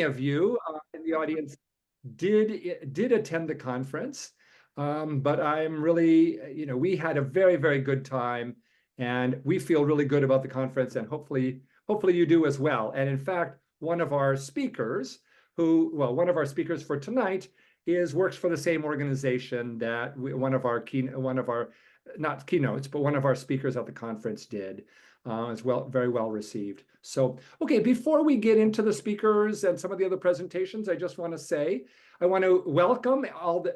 of you in the audience did attend the conference, but I'm really, we had a very, very good time, and we feel really good about the conference, and hopefully you do as well. And in fact, one of our speakers, one of our speakers for tonight works for the same organization that one of our not keynotes, but one of our speakers at the conference did. As well, very well received. So, okay, before we get into the speakers and some of the other presentations, I just want to say I want to welcome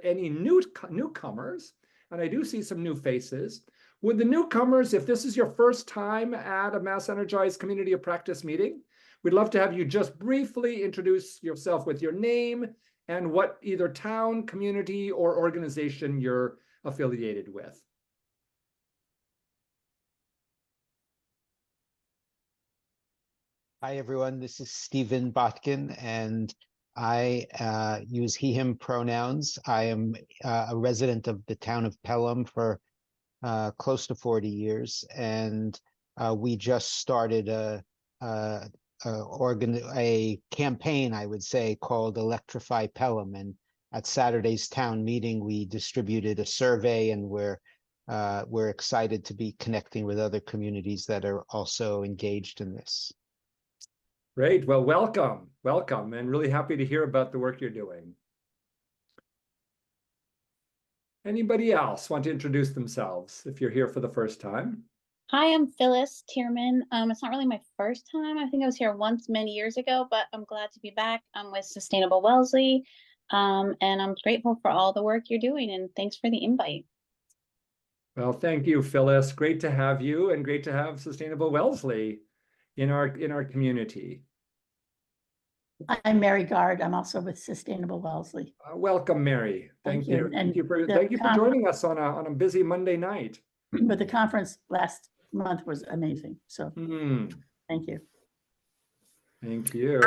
any newcomers, and I do see some new faces. With the newcomers, if this is your first time at a MassEnergize Community of Practice meeting, we'd love to have you just briefly introduce yourself with your name and what either town, community, or organization you're affiliated with. Hi, everyone. This is Stephen Botkin, and I use he, him pronouns. I am a resident of the town of Pelham for close to 40 years, and we just started a campaign, I would say, called Electrify Pelham. And at Saturday's town meeting, we distributed a survey, and we're excited to be connecting with other communities that are also engaged in this. Great. Well, welcome, and really happy to hear about the work you're doing. Anybody else want to introduce themselves if you're here for the first time? Hi, I'm Phyllis Tierman. It's not really my first time. I think I was here once many years ago, but I'm glad to be back. I'm with Sustainable Wellesley, and I'm grateful for all the work you're doing, and thanks for the invite. Well, thank you, Phyllis. Great to have you, and great to have Sustainable Wellesley in our community. I'm Mary Gard. I'm also with Sustainable Wellesley. Welcome, Mary. Thank you. And thank you for joining us on a busy Monday night. But the conference last month was amazing. So thank you. Thank you.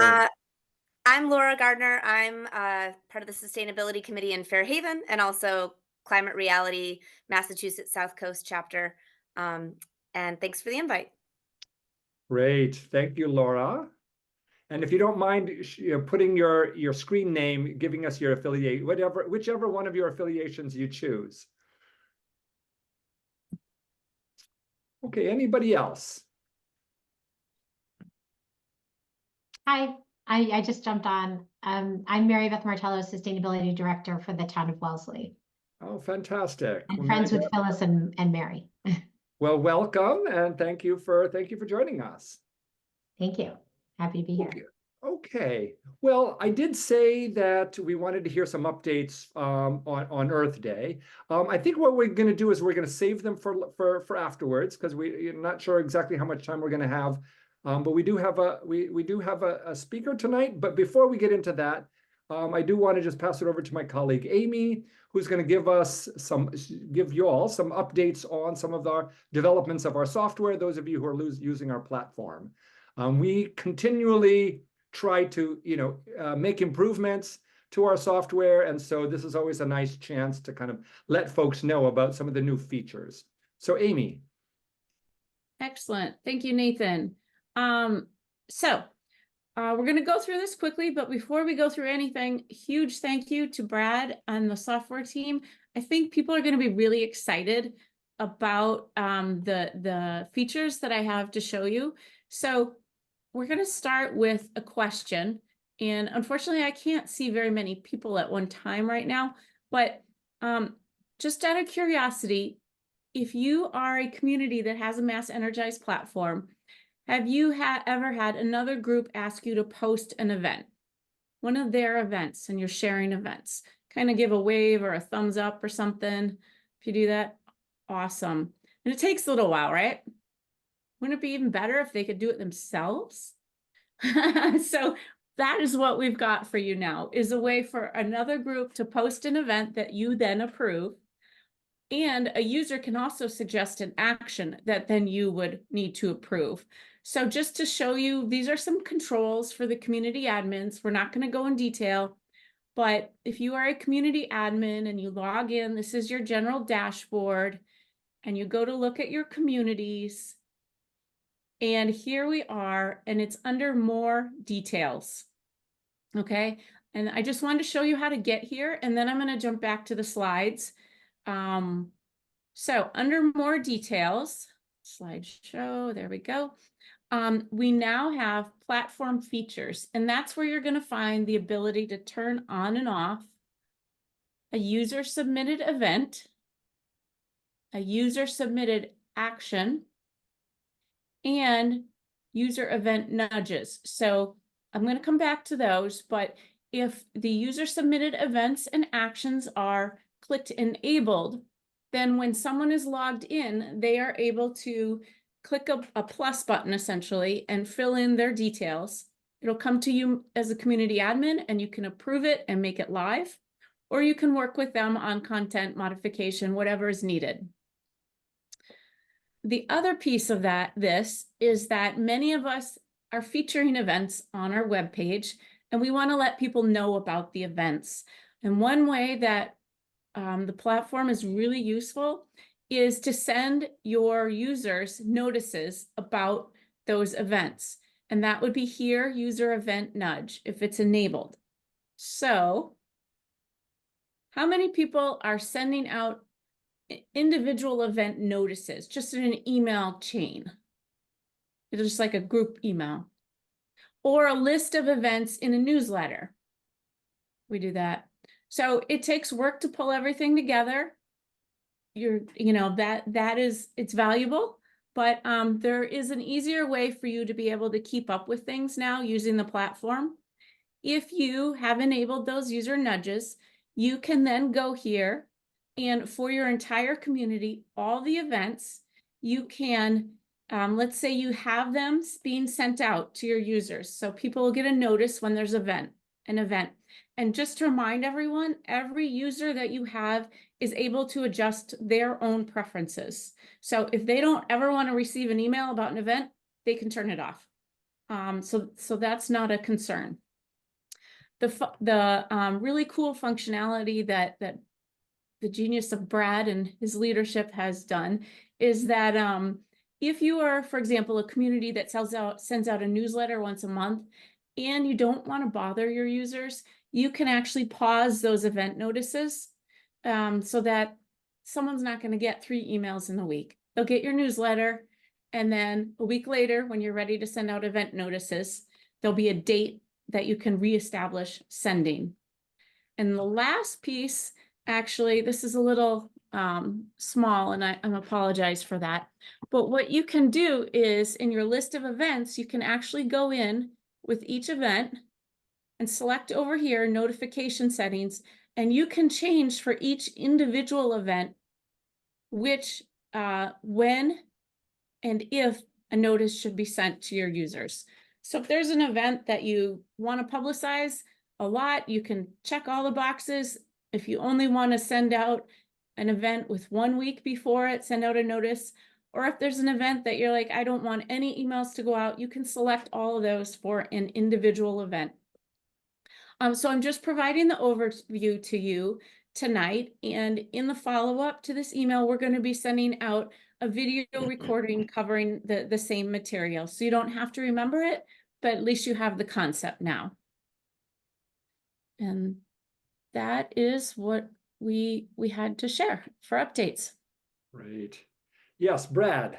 I'm Laura Gardner. I'm part of the Sustainability Committee in Fairhaven, and also Climate Reality Massachusetts South Coast chapter. And thanks for the invite. Great. Thank you, Laura. And if you don't mind putting your screen name, giving us your affiliate, whichever one of your affiliations you choose. Okay, anybody else? Hi, I just jumped on. I'm Mary Beth Martello, Sustainability Director for the town of Wellesley. Oh, fantastic. And friends with Phyllis and Mary. Well, welcome, and thank you for joining us. Thank you. Happy to be here. Okay. Well, I did say that we wanted to hear some updates on Earth Day. I think what we're going to do is we're going to save them for afterwards, because we're not sure exactly how much time we're going to have. But we do have a speaker tonight. But before we get into that, I do want to just pass it over to my colleague Amy, who's going to give you all some updates on some of the developments of our software. Those of you who are using our platform. We continually try to, make improvements to our software. And so this is always a nice chance to kind of let folks know about some of the new features. So Amy. Excellent. Thank you, Nathan. We're going to go through this quickly, but before we go through anything, huge thank you to Brad and the software team. I think people are going to be really excited about the features that I have to show you. So we're going to start with a question, and unfortunately I can't see very many people at one time right now, but just out of curiosity, if you are a community that has a MassEnergize platform, have you ever had another group ask you to post an event, one of their events, and you're sharing events? Kind of give a wave or a thumbs up or something. If you do that, awesome. And it takes a little while, right? Wouldn't it be even better if they could do it themselves? So that is what we've got for you now, is a way for another group to post an event that you then approve. And a user can also suggest an action that then you would need to approve. So just to show you, these are some controls for the community admins. We're not going to go in detail, but if you are a community admin and you log in, this is your general dashboard, and you go to look at your communities. And here we are, and it's under more details. Okay, and I just wanted to show you how to get here, and then I'm going to jump back to the slides. So under more details, slideshow, there we go. We now have platform features, and that's where you're going to find the ability to turn on and off a user submitted event, a user submitted action, and user event nudges. So I'm going to come back to those, but if the user submitted events and actions are clicked enabled, then when someone is logged in, they are able to click a plus button essentially and fill in their details. It'll come to you as a community admin and you can approve it and make it live, or you can work with them on content modification, whatever is needed. The other piece of this is that many of us are featuring events on our webpage, and we want to let people know about the events. And one way that the platform is really useful is to send your users notices about those events. And that would be here, user event nudge, if it's enabled. So how many people are sending out individual event notices just in an email chain? It's just like a group email, or a list of events in a newsletter. We do that. So it takes work to pull everything together. It's valuable, but there is an easier way for you to be able to keep up with things now using the platform. If you have enabled those user nudges, you can then go here, and for your entire community, all the events, you can, let's say you have them being sent out to your users. So people will get a notice when there's an event. And just to remind everyone, every user that you have is able to adjust their own preferences. So if they don't ever want to receive an email about an event, they can turn it off. So that's not a concern. The really cool functionality that the genius of Brad and his leadership has done is that if you are, for example, a community that sends out a newsletter once a month and you don't want to bother your users, you can actually pause those event notices so that someone's not going to get 3 emails in a week. They'll get your newsletter, and then a week later, when you're ready to send out event notices, there'll be a date that you can reestablish sending. And the last piece, actually, this is a little small, and I apologize for that. But what you can do is in your list of events, you can actually go in with each event and select over here, notification settings, and you can change for each individual event which, when and if a notice should be sent to your users. So if there's an event that you want to publicize a lot, you can check all the boxes. If you only want to send out an event with 1 week before it, send out a notice. Or if there's an event that you're like, I don't want any emails to go out, you can select all of those for an individual event. So I'm just providing the overview to you tonight. And in the follow-up to this email, we're going to be sending out a video recording covering the same material. So you don't have to remember it, but at least you have the concept now. And that is what we had to share for updates. Right. Yes, Brad.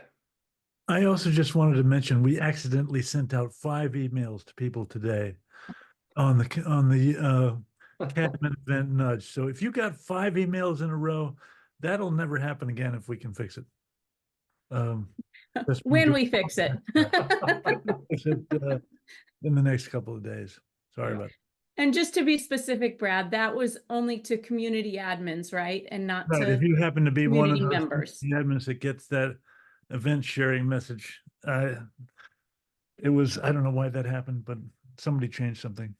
I also just wanted to mention we accidentally sent out 5 emails to people today on the Cadman event nudge. So if you got 5 emails in a row, that'll never happen again if we can fix it. When we fix it. In the next couple of days. Sorry about that. And just to be specific, Brad, that was only to community admins, right? And not to if you happen to be one of those members. admins that gets that event sharing message, it was, I don't know why that happened, but somebody changed something.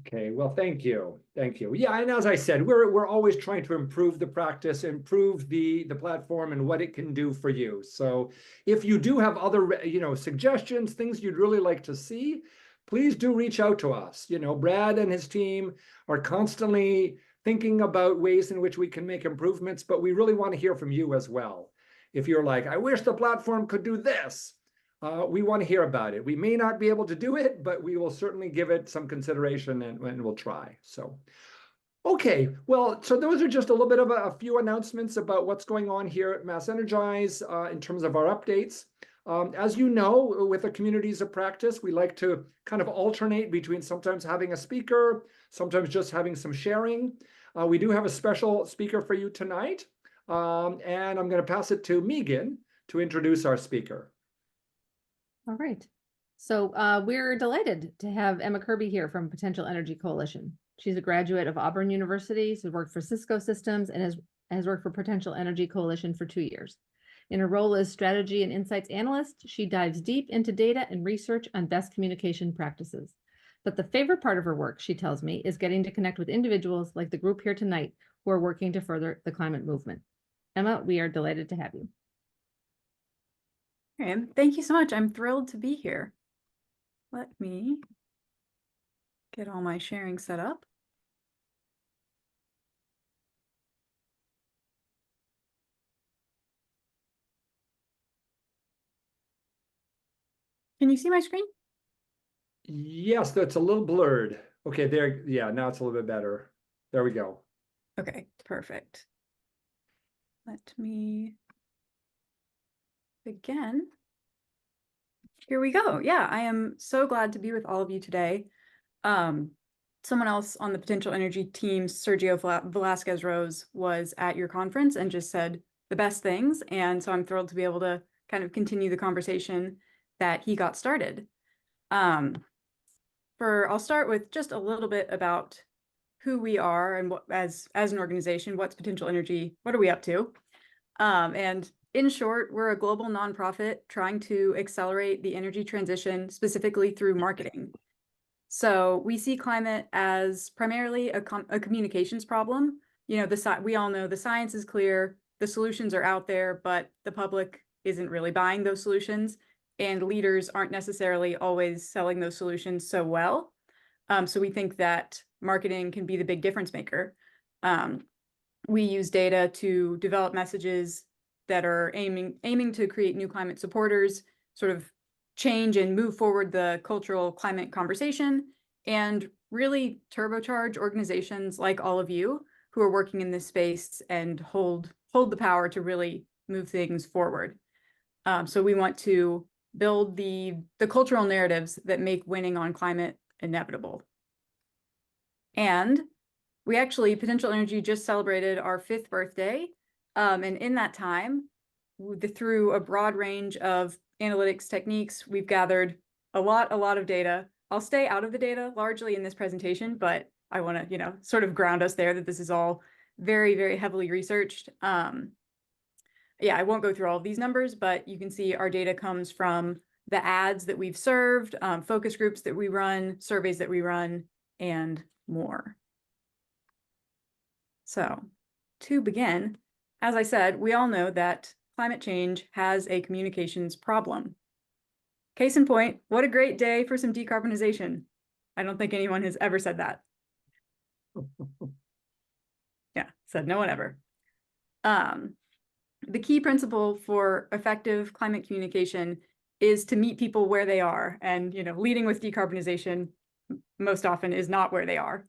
Okay, well, thank you. Thank you. Yeah, and as I said, we're always trying to improve the practice, improve the platform and what it can do for you. So if you do have other, suggestions, things you'd really like to see, please do reach out to us. Brad and his team are constantly thinking about ways in which we can make improvements, but we really want to hear from you as well. If you're like, I wish the platform could do this, we want to hear about it. We may not be able to do it, but we will certainly give it some consideration and we'll try. So, okay, well, so those are just a little bit of a few announcements about what's going on here at MassEnergize in terms of our updates. As you know, with the communities of practice, we like to kind of alternate between sometimes having a speaker, sometimes just having some sharing. We do have a special speaker for you tonight, and I'm going to pass it to Megan to introduce our speaker. All right. So we're delighted to have Emma Kirby here from Potential Energy Coalition. She's a graduate of Auburn University, has worked for Cisco Systems, and has worked for Potential Energy Coalition for 2 years. In her role as Strategy and Insights Analyst, she dives deep into data and research on best communication practices. But the favorite part of her work, she tells me, is getting to connect with individuals like the group here tonight who are working to further the climate movement. Emma, we are delighted to have you. Okay, thank you so much. I'm thrilled to be here. Let me get all my sharing set up. Can you see my screen? Yes, that's a little blurred. Okay, there. Yeah, now it's a little bit better. There we go. Okay, perfect. Let me begin. Here we go. Yeah, I am so glad to be with all of you today. Someone else on the Potential Energy team, Sergio Velasquez Rose, was at your conference and just said the best things. And so I'm thrilled to be able to kind of continue the conversation that he got started. I'll start with just a little bit about who we are and what, as an organization, what's Potential Energy, what are we up to? And in short, we're a global nonprofit trying to accelerate the energy transition, specifically through marketing. So we see climate as primarily a communications problem. You know, we all know the science is clear, the solutions are out there, but the public isn't really buying those solutions, and leaders aren't necessarily always selling those solutions so well. So we think that marketing can be the big difference maker. We use data to develop messages that are aiming to create new climate supporters, sort of change and move forward the cultural climate conversation, and really turbocharge organizations like all of you who are working in this space and hold the power to really move things forward. So we want to build the cultural narratives that make winning on climate inevitable. And we actually, Potential Energy just celebrated our 5th birthday. And in that time, through a broad range of analytics techniques, we've gathered a lot of data. I'll stay out of the data largely in this presentation, but I want to, sort of ground us there that this is all very, very heavily researched. Yeah, I won't go through all of these numbers, but you can see our data comes from the ads that we've served, focus groups that we run, surveys that we run, and more. So to begin, as I said, we all know that climate change has a communications problem. Case in point, what a great day for some decarbonization. I don't think anyone has ever said that. Yeah, said no one ever. The key principle for effective climate communication is to meet people where they are. And, leading with decarbonization most often is not where they are.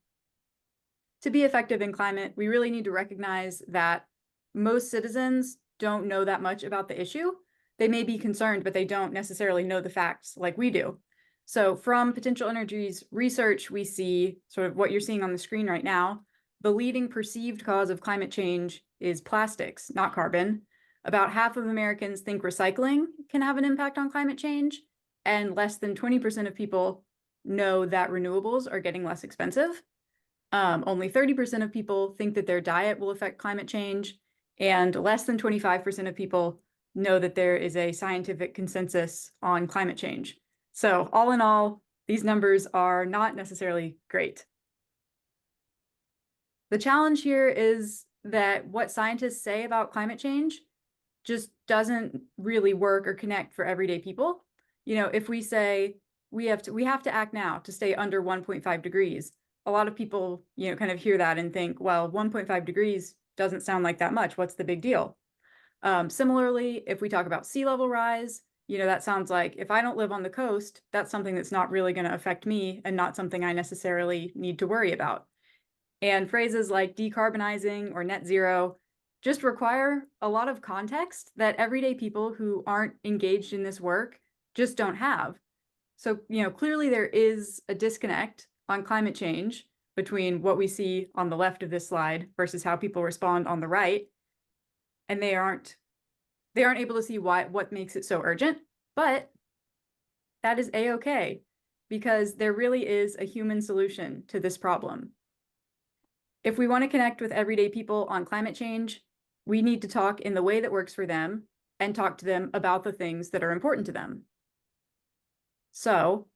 To be effective in climate, we really need to recognize that most citizens don't know that much about the issue. They may be concerned, but they don't necessarily know the facts like we do. So from Potential Energy's research, we see sort of what you're seeing on the screen right now. The leading perceived cause of climate change is plastics, not carbon. About half of Americans think recycling can have an impact on climate change, and less than 20% of people know that renewables are getting less expensive. Only 30% of people think that their diet will affect climate change, and less than 25% of people know that there is a scientific consensus on climate change. So all in all, these numbers are not necessarily great. The challenge here is that what scientists say about climate change just doesn't really work or connect for everyday people. If we say we have to act now to stay under 1.5 degrees, a lot of people, kind of hear that and think, well, 1.5 degrees doesn't sound like that much. What's the big deal? Similarly, if we talk about sea level rise, that sounds like if I don't live on the coast, that's something that's not really going to affect me and not something I necessarily need to worry about. And phrases like decarbonizing or net zero just require a lot of context that everyday people who aren't engaged in this work just don't have. So, clearly there is a disconnect on climate change between what we see on the left of this slide versus how people respond on the right. And they aren't able to see what makes it so urgent, but that is a-okay, because there really is a human solution to this problem. If we want to connect with everyday people on climate change, we need to talk in the way that works for them and talk to them about the things that are important to them. So,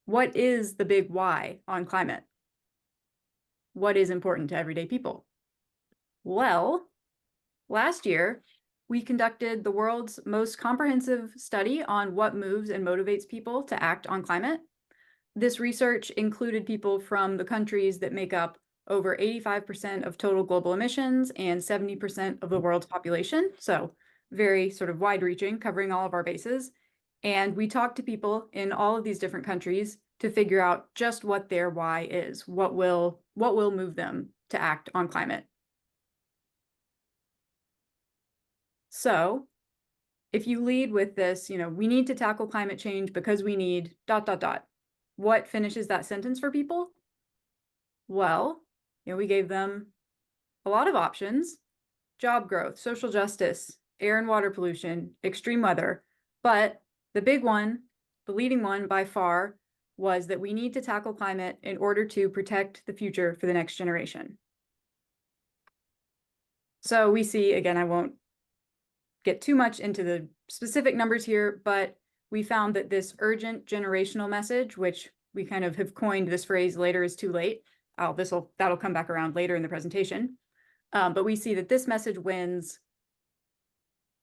what is the big why on climate? What is important to everyday people? Well, last year, we conducted the world's most comprehensive study on what moves and motivates people to act on climate. This research included people from the countries that make up over 85% of total global emissions and 70% of the world's population. So very sort of wide-reaching, covering all of our bases. And we talked to people in all of these different countries to figure out just what their why is, what will move them to act on climate. So if you lead with this, we need to tackle climate change because we need ... What finishes that sentence for people? Well, we gave them a lot of options: job growth, social justice, air and water pollution, extreme weather. But the big one, the leading one by far, was that we need to tackle climate in order to protect the future for the next generation. So we see, again, I won't get too much into the specific numbers here, but we found that this urgent generational message, which we kind of have coined this phrase, later is too late. That'll come back around later in the presentation. But we see that this message wins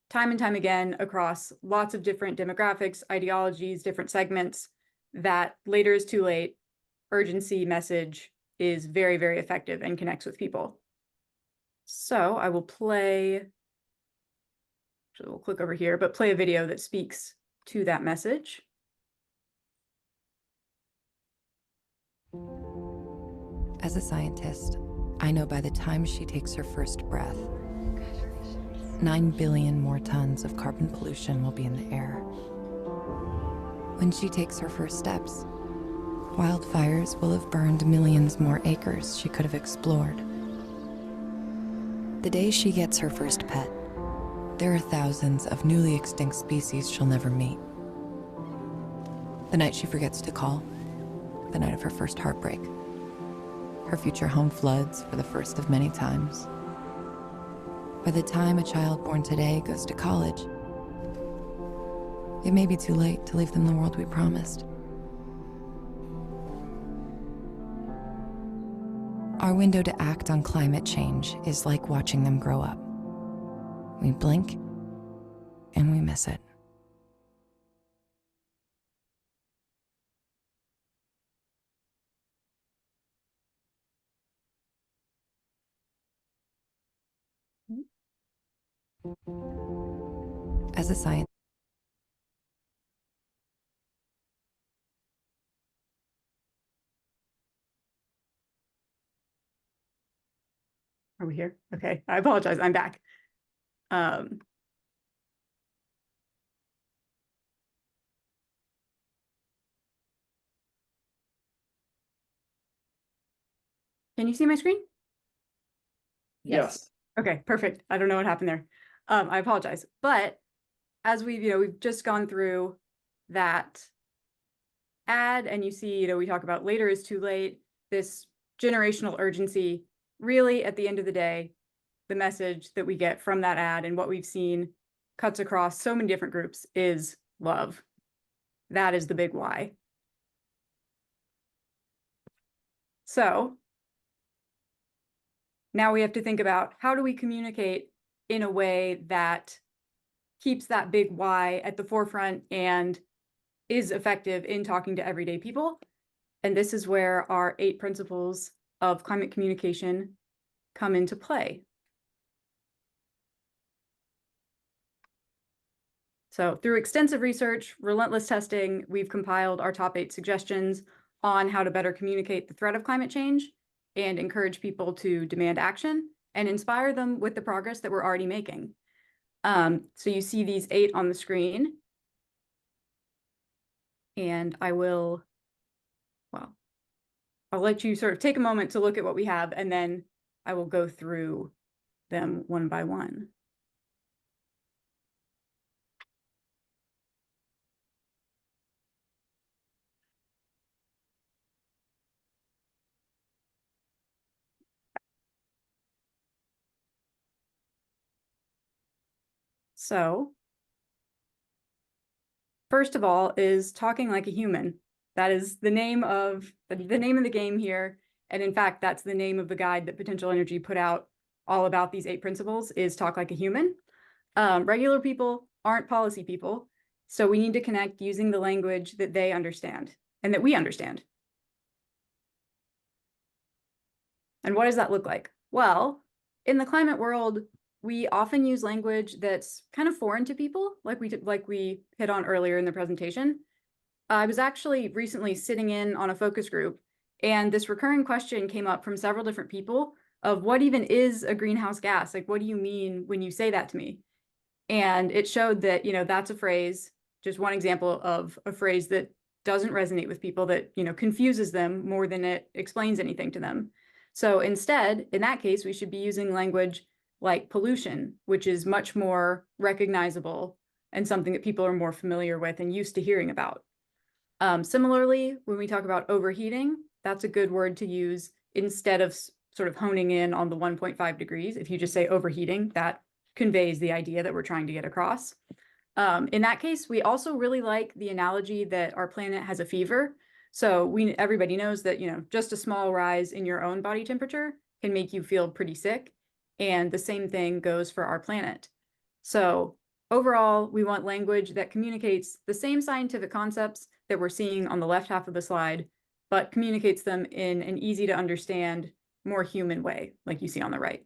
time and time again across lots of different demographics, ideologies, different segments. That later is too late urgency message is very, very effective and connects with people. So I will play, so we'll click over here, but play a video that speaks to that message. As a scientist, I know by the time she takes her first breath, 9 billion more tons of carbon pollution will be in the air. When she takes her first steps, wildfires will have burned millions more acres she could have explored. The day she gets her first pet, there are thousands of newly extinct species she'll never meet. The night she forgets to call, the night of her first heartbreak, her future home floods for the first of many times. By the time a child born today goes to college, it may be too late to leave them the world we promised. Our window to act on climate change is like watching them grow up. We blink and we miss it. As a scientist, Are we here? Okay, I apologize, I'm back. Can you see my screen? Yes. Okay, perfect. I don't know what happened there. I apologize. But as we've just gone through that ad, and you see, we talk about later is too late, this generational urgency. Really, at the end of the day, the message that we get from that ad and what we've seen cuts across so many different groups is love. That is the big why. So now we have to think about, how do we communicate in a way that keeps that big why at the forefront and is effective in talking to everyday people? And this is where our 8 principles of climate communication come into play. So through extensive research, relentless testing, we've compiled our top 8 suggestions on how to better communicate the threat of climate change and encourage people to demand action and inspire them with the progress that we're already making. So you see these 8 on the screen. And I'll let you sort of take a moment to look at what we have, and then I will go through them one by one. So, first of all is talking like a human. That is the name of the game here. And in fact, that's the name of the guide that Potential Energy put out all about these 8 principles, is talk like a human. Regular people aren't policy people, so we need to connect using the language that they understand and that we understand. And what does that look like? Well, in the climate world, we often use language that's kind of foreign to people, like we hit on earlier in the presentation. I was actually recently sitting in on a focus group, and this recurring question came up from several different people of what even is a greenhouse gas? Like, what do you mean when you say that to me? And it showed that, that's a phrase, just one example of a phrase that doesn't resonate with people, that, confuses them more than it explains anything to them. So instead, in that case, we should be using language like pollution, which is much more recognizable and something that people are more familiar with and used to hearing about. Similarly, when we talk about overheating, that's a good word to use instead of sort of honing in on the 1.5 degrees. If you just say overheating, that conveys the idea that we're trying to get across. In that case, we also really like the analogy that our planet has a fever. So everybody knows that, just a small rise in your own body temperature can make you feel pretty sick. And the same thing goes for our planet. So overall, we want language that communicates the same scientific concepts that we're seeing on the left half of the slide, but communicates them in an easy to understand, more human way, like you see on the right.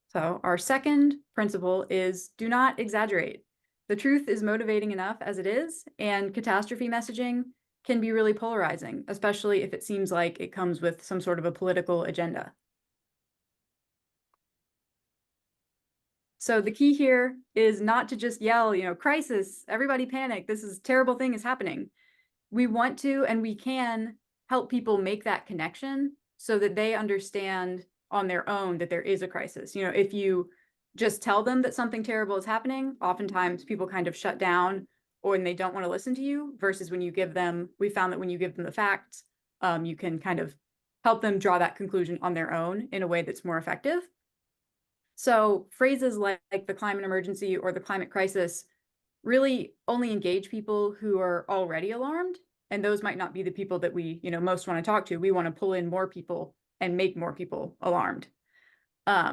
So our second principle is do not exaggerate. The truth is motivating enough as it is, and catastrophe messaging can be really polarizing, especially if it seems like it comes with some sort of a political agenda. So the key here is not to just yell, crisis, everybody panic, this is a terrible thing is happening. We want to, and we can help people make that connection so that they understand on their own that there is a crisis. If you just tell them that something terrible is happening, oftentimes people kind of shut down or they don't want to listen to you, versus when you give them, we found that when you give them the facts, you can kind of help them draw that conclusion on their own in a way that's more effective. So phrases like the climate emergency or the climate crisis really only engage people who are already alarmed. And those might not be the people that we, most want to talk to. We want to pull in more people and make more people alarmed.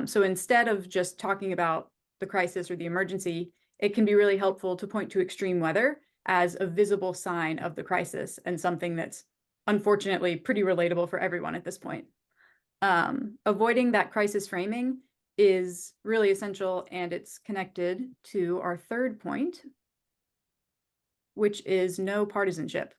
So instead of just talking about the crisis or the emergency, it can be really helpful to point to extreme weather as a visible sign of the crisis and something that's unfortunately pretty relatable for everyone at this point. Avoiding that crisis framing is really essential, and it's connected to our third point, which is no partisanship.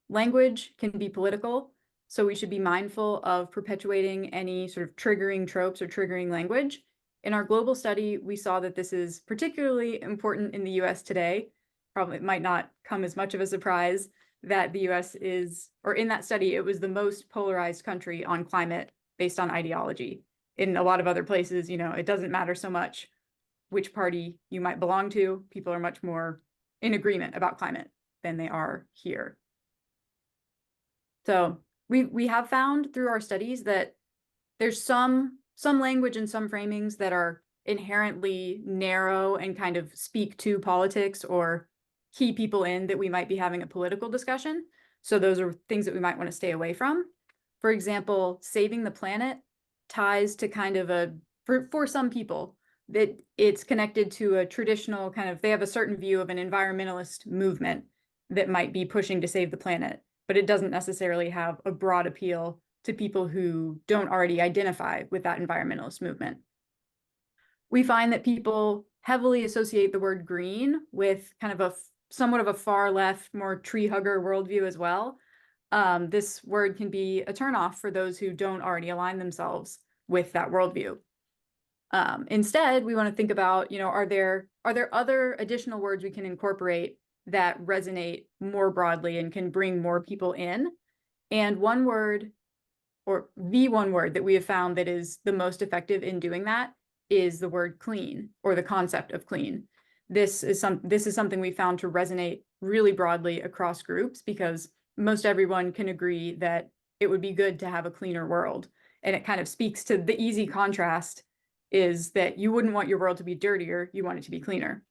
Language can be political, so we should be mindful of perpetuating any sort of triggering tropes or triggering language. In our global study, we saw that this is particularly important in the US today. Probably it might not come as much of a surprise that the US is, or in that study, it was the most polarized country on climate based on ideology. In a lot of other places, it doesn't matter so much which party you might belong to. People are much more in agreement about climate than they are here. So we have found through our studies that there's some language and some framings that are inherently narrow and kind of speak to politics or key people in that we might be having a political discussion. So those are things that we might want to stay away from. For example, saving the planet ties to kind of for some people, that it's connected to a traditional kind of, they have a certain view of an environmentalist movement that might be pushing to save the planet, but it doesn't necessarily have a broad appeal to people who don't already identify with that environmentalist movement. We find that people heavily associate the word green with kind of somewhat of a far left, more tree hugger worldview as well. This word can be a turnoff for those who don't already align themselves with that worldview. Instead, we want to think about, are there other additional words we can incorporate that resonate more broadly and can bring more people in? And one word, or the one word that we have found that is the most effective in doing that, is the word clean, or the concept of clean. This is something we found to resonate really broadly across groups, because most everyone can agree that it would be good to have a cleaner world. And it kind of speaks to the easy contrast is that you wouldn't want your world to be dirtier, you want it to be cleaner.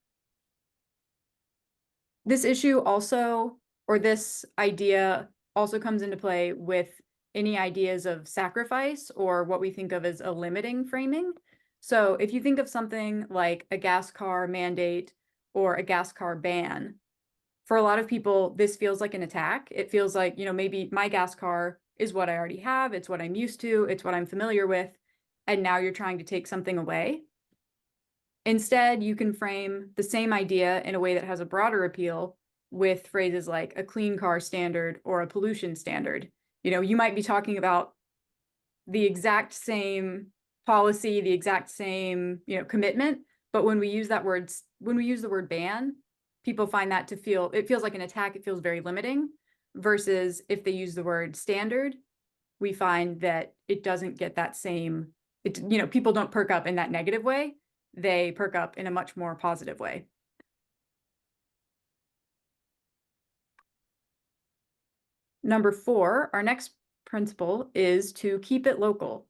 This issue also, or this idea also comes into play with any ideas of sacrifice or what we think of as a limiting framing. So if you think of something like a gas car mandate or a gas car ban, for a lot of people, this feels like an attack. It feels like, maybe my gas car is what I already have. It's what I'm used to. It's what I'm familiar with. And now you're trying to take something away. Instead, you can frame the same idea in a way that has a broader appeal with phrases like a clean car standard or a pollution standard. You might be talking about the exact same policy, the exact same, commitment, but when we use the word ban, people find that it feels like an attack. It feels very limiting, versus if they use the word standard, we find that it doesn't get that same, people don't perk up in that negative way. They perk up in a much more positive way. Number 4, our next principle is to keep it local.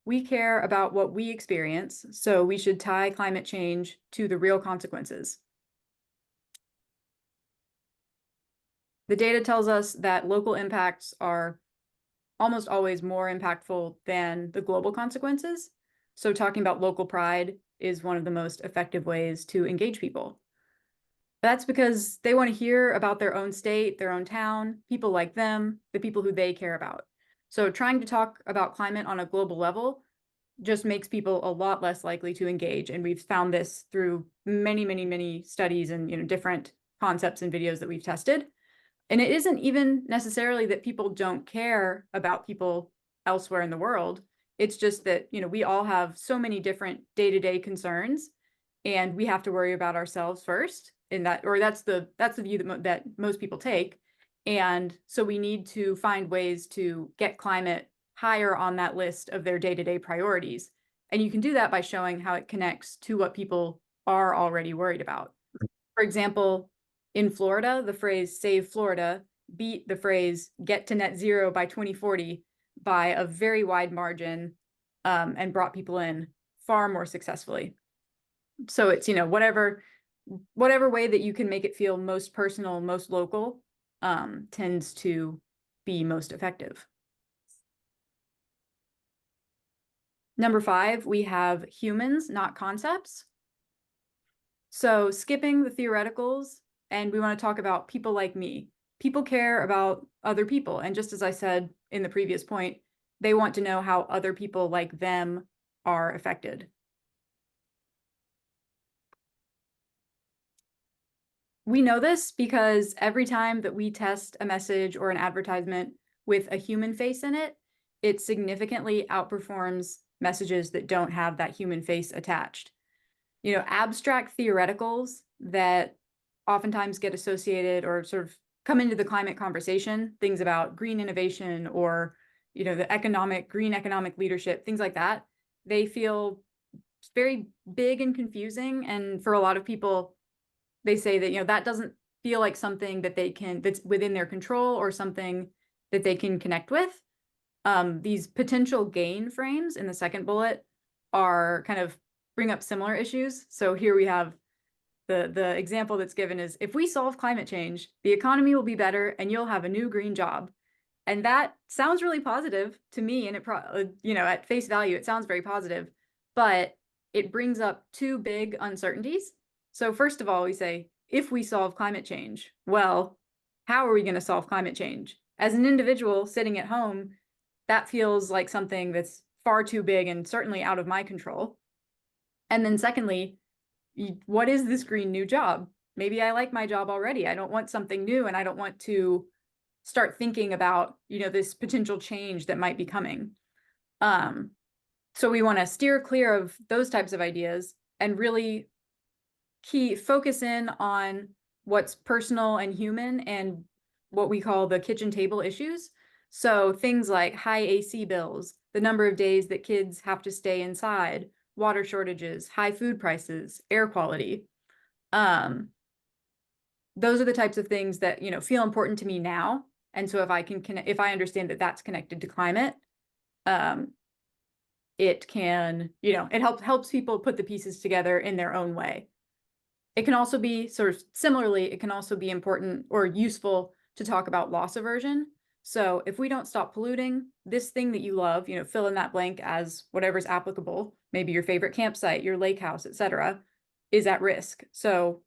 We care about what we experience, so we should tie climate change to the real consequences. The data tells us that local impacts are almost always more impactful than the global consequences. So talking about local pride is one of the most effective ways to engage people. That's because they want to hear about their own state, their own town, people like them, the people who they care about. So trying to talk about climate on a global level just makes people a lot less likely to engage. And we've found this through many, many, many studies and different concepts and videos that we've tested. And it isn't even necessarily that people don't care about people elsewhere in the world. It's just that, we all have so many different day-to-day concerns, and we have to worry about ourselves first. That's the view that most people take. And so we need to find ways to get climate higher on that list of their day-to-day priorities. And you can do that by showing how it connects to what people are already worried about. For example, in Florida, the phrase "Save Florida" beat the phrase "Get to net zero by 2040" by a very wide margin, and brought people in far more successfully. So it's, whatever way that you can make it feel most personal, most local, tends to be most effective. Number 5, we have humans, not concepts. So skipping the theoreticals, and we want to talk about people like me. People care about other people. And just as I said in the previous point, they want to know how other people like them are affected. We know this because every time that we test a message or an advertisement with a human face in it, it significantly outperforms messages that don't have that human face attached. Abstract theoreticals that oftentimes get associated or sort of come into the climate conversation, things about green innovation or, the green economic leadership, things like that, they feel very big and confusing. And for a lot of people, they say that, that doesn't feel like something that's within their control or something that they can connect with. These potential gain frames in the second bullet are kind of bring up similar issues. So here we have the example that's given is, if we solve climate change, the economy will be better and you'll have a new green job. And that sounds really positive to me. And at face value, it sounds very positive, but it brings up 2 big uncertainties. So first of all, we say, if we solve climate change, well, how are we going to solve climate change? As an individual sitting at home, that feels like something that's far too big and certainly out of my control. And then secondly, what is this green new job? Maybe I like my job already. I don't want something new, and I don't want to start thinking about, this potential change that might be coming. So we want to steer clear of those types of ideas and really focus in on what's personal and human and what we call the kitchen table issues. So things like high AC bills, the number of days that kids have to stay inside, water shortages, high food prices, air quality. Those are the types of things that, feel important to me now. And so if I understand that that's connected to climate, it can, it helps people put the pieces together in their own way. It can also be similarly, it can also be important or useful to talk about loss aversion. So if we don't stop polluting, this thing that you love, fill in that blank as whatever's applicable, maybe your favorite campsite, your lake house, etc., is at risk. So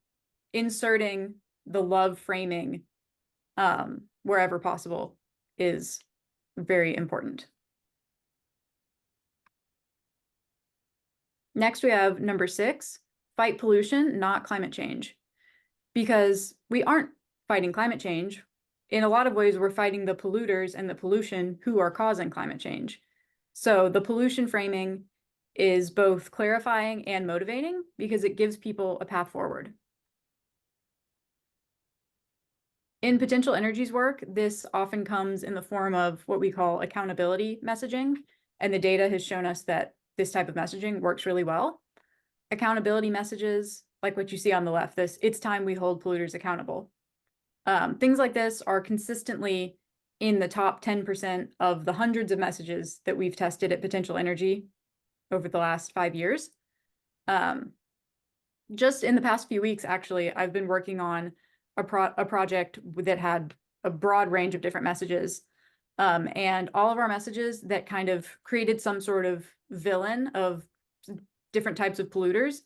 inserting the love framing wherever possible is very important. Next, we have number 6, fight pollution, not climate change. Because we aren't fighting climate change. In a lot of ways, we're fighting the polluters and the pollution who are causing climate change. So the pollution framing is both clarifying and motivating because it gives people a path forward. In Potential Energy's work, this often comes in the form of what we call accountability messaging, and the data has shown us that this type of messaging works really well. Accountability messages, like what you see on the left, it's time we hold polluters accountable. Things like this are consistently in the top 10% of the hundreds of messages that we've tested at Potential Energy over the last 5 years. Just in the past few weeks, actually, I've been working on a project that had a broad range of different messages. And all of our messages that kind of created some sort of villain of different types of polluters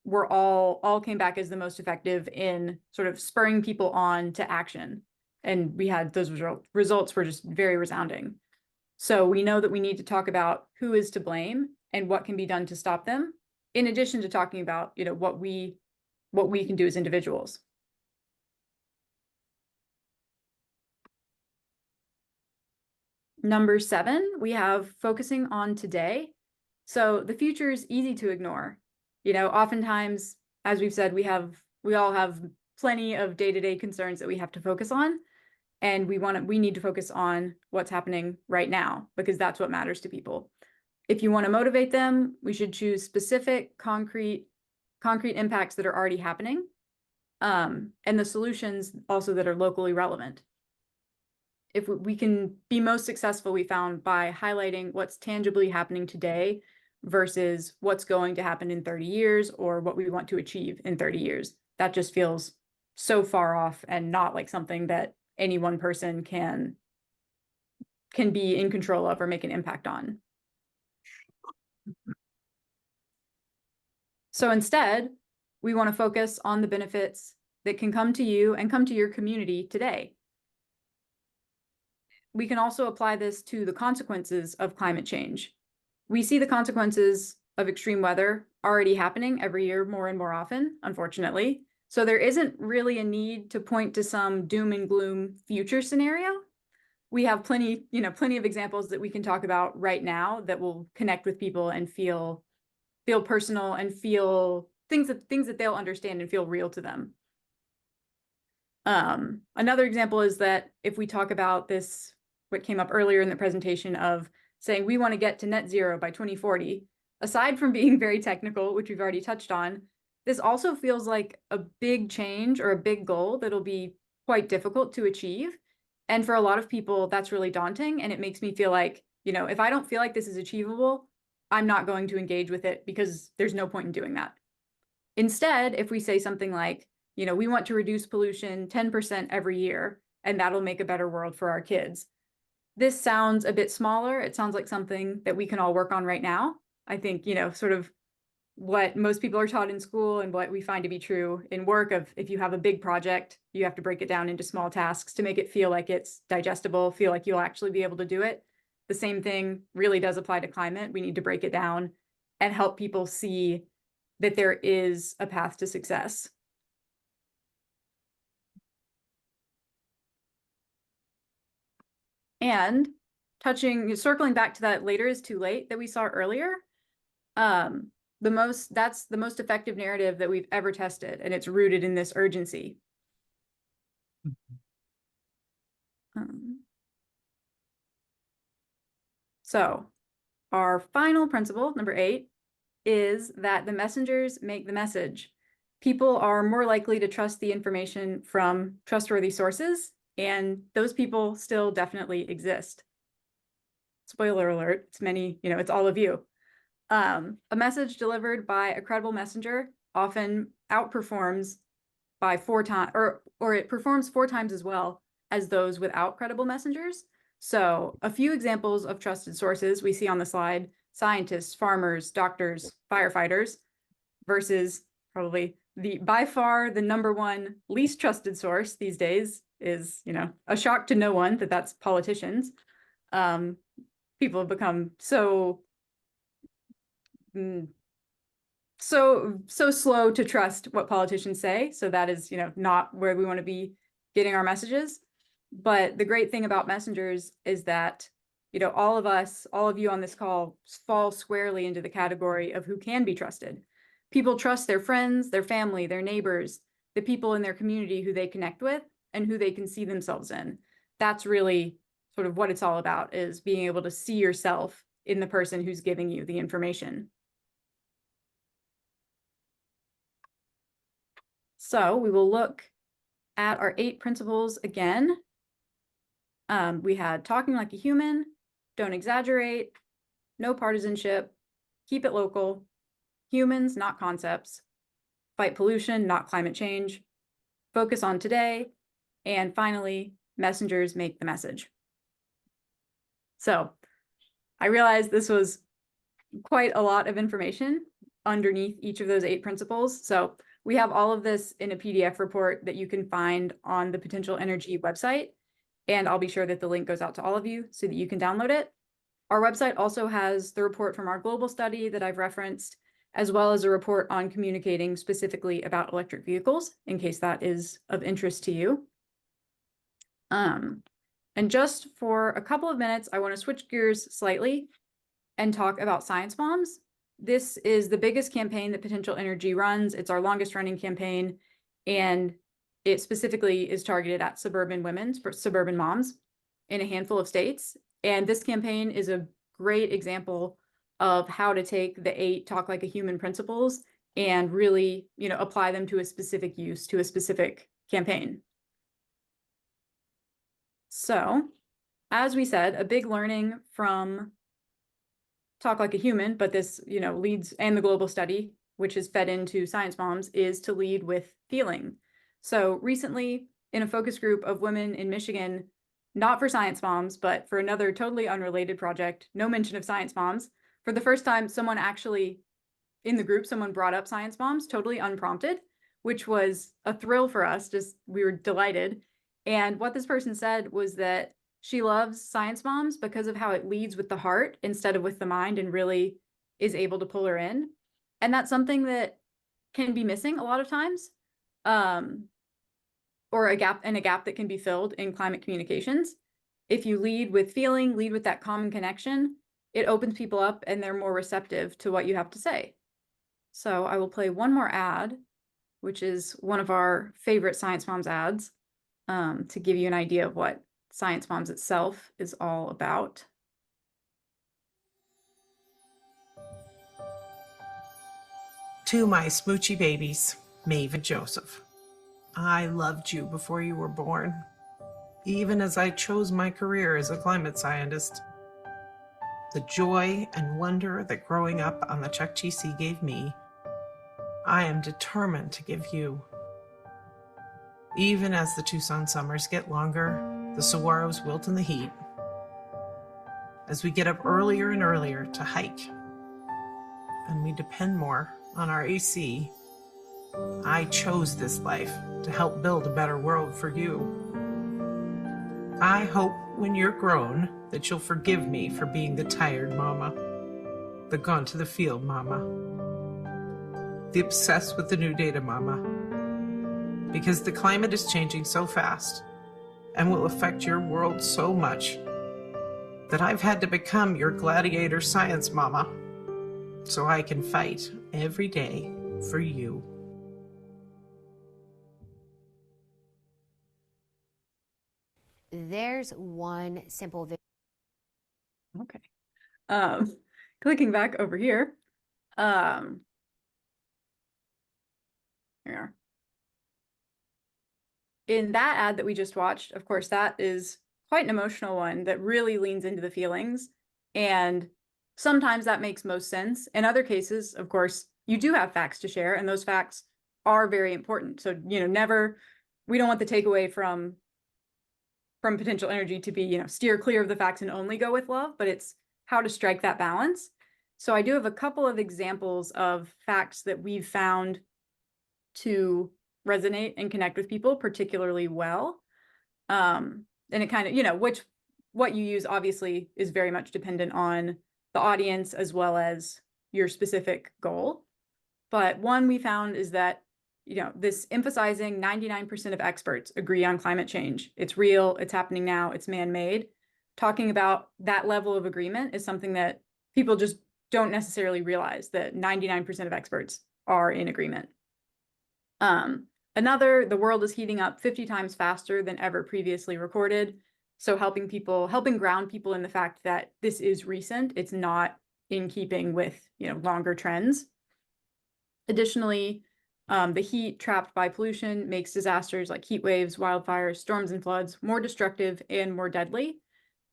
were all came back as the most effective in sort of spurring people on to action. And we had those results were just very resounding. So we know that we need to talk about who is to blame and what can be done to stop them, in addition to talking about, what we can do as individuals. Number 7, we have focusing on today. So the future is easy to ignore. Oftentimes, as we've said, we all have plenty of day-to-day concerns that we have to focus on. And we need to focus on what's happening right now because that's what matters to people. If you want to motivate them, we should choose specific, concrete impacts that are already happening. And the solutions also that are locally relevant. If we can be most successful, we found, by highlighting what's tangibly happening today versus what's going to happen in 30 years or what we want to achieve in 30 years. That just feels so far off and not like something that any one person can be in control of or make an impact on. So instead, we want to focus on the benefits that can come to you and come to your community today. We can also apply this to the consequences of climate change. We see the consequences of extreme weather already happening every year more and more often, unfortunately. So there isn't really a need to point to some doom and gloom future scenario. We have plenty of examples that we can talk about right now that will connect with people and feel personal and feel things that they'll understand and feel real to them. Another example is that if we talk about this, what came up earlier in the presentation of saying we want to get to net zero by 2040, aside from being very technical, which we've already touched on, this also feels like a big change or a big goal that'll be quite difficult to achieve. And for a lot of people, that's really daunting. And it makes me feel like, if I don't feel like this is achievable, I'm not going to engage with it because there's no point in doing that. Instead, if we say something like, we want to reduce pollution 10% every year, and that'll make a better world for our kids. This sounds a bit smaller. It sounds like something that we can all work on right now. I think, sort of what most people are taught in school and what we find to be true in work of if you have a big project, you have to break it down into small tasks to make it feel like it's digestible, feel like you'll actually be able to do it. The same thing really does apply to climate. We need to break it down and help people see that there is a path to success. And circling back to that later is too late that we saw earlier, that's the most effective narrative that we've ever tested, and it's rooted in this urgency. So our final principle, number 8, is that the messengers make the message. People are more likely to trust the information from trustworthy sources, and those people still definitely exist. Spoiler alert, it's many, it's all of you. A message delivered by a credible messenger often outperforms by 4 times, or it performs 4 times as well as those without credible messengers. So a few examples of trusted sources we see on the slide: scientists, farmers, doctors, firefighters, versus probably by far the number one least trusted source these days is, a shock to no one that that's politicians. People have become so slow to trust what politicians say. So that is, not where we want to be getting our messages. But the great thing about messengers is that, all of you on this call fall squarely into the category of who can be trusted. People trust their friends, their family, their neighbors, the people in their community who they connect with and who they can see themselves in. That's really sort of what it's all about, is being able to see yourself in the person who's giving you the information. So we will look at our 8 principles again. We had talking like a human, don't exaggerate, no partisanship, keep it local, humans, not concepts, fight pollution, not climate change, focus on today, and finally, messengers make the message. So I realized this was quite a lot of information underneath each of those 8 principles. So we have all of this in a PDF report that you can find on the Potential Energy website, and I'll be sure that the link goes out to all of you so that you can download it. Our website also has the report from our global study that I've referenced, as well as a report on communicating specifically about electric vehicles, in case that is of interest to you. And just for a couple of minutes, I want to switch gears slightly and talk about Science Moms. This is the biggest campaign that Potential Energy runs. It's our longest running campaign, and it specifically is targeted at suburban women, suburban moms in a handful of states. And this campaign is a great example of how to take the 8 Talk Like a Human principles and really, apply them to a specific use, to a specific campaign. So, as we said, a big learning from Talk Like a Human, but this, leads, and the global study, which is fed into Science Moms, is to lead with feeling. So recently, in a focus group of women in Michigan, not for Science Moms, but for another totally unrelated project, no mention of Science Moms, for the first time, someone actually, in the group, someone brought up Science Moms, totally unprompted, which was a thrill for us. We were delighted. And what this person said was that she loves Science Moms because of how it leads with the heart instead of with the mind, and really is able to pull her in. And that's something that can be missing a lot of times, or a gap that can be filled in climate communications. If you lead with feeling, lead with that common connection, it opens people up and they're more receptive to what you have to say. So I will play one more ad, which is one of our favorite Science Moms ads, to give you an idea of what Science Moms itself is all about. To my smoochy babies, Maeve and Joseph, I loved you before you were born, even as I chose my career as a climate scientist. The joy and wonder that growing up on the Chukchi Sea gave me, I am determined to give you. Even as the Tucson summers get longer, the saguaros wilt in the heat, as we get up earlier and earlier to hike, and we depend more on our AC, I chose this life to help build a better world for you. I hope when you're grown that you'll forgive me for being the tired mama, the gone to the field mama, the obsessed with the new data mama. Because the climate is changing so fast and will affect your world so much that I've had to become your gladiator science mama so I can fight every day for you. There's one simple Okay. Clicking back over here. Here we are. In that ad that we just watched, of course, that is quite an emotional one that really leans into the feelings. And sometimes that makes most sense. In other cases, of course, you do have facts to share, and those facts are very important. So, never, we don't want the takeaway from potential energy to be, steer clear of the facts and only go with love, but it's how to strike that balance. So I do have a couple of examples of facts that we've found to resonate and connect with people particularly well. And it kind of, what you use obviously is very much dependent on the audience as well as your specific goal. But one we found is that, this emphasizing 99% of experts agree on climate change. It's real, it's happening now, it's man-made. Talking about that level of agreement is something that people just don't necessarily realize, that 99% of experts are in agreement. Another, the world is heating up 50 times faster than ever previously recorded. So helping ground people in the fact that this is recent, it's not in keeping with, longer trends. Additionally, the heat trapped by pollution makes disasters like heat waves, wildfires, storms, and floods more destructive and more deadly.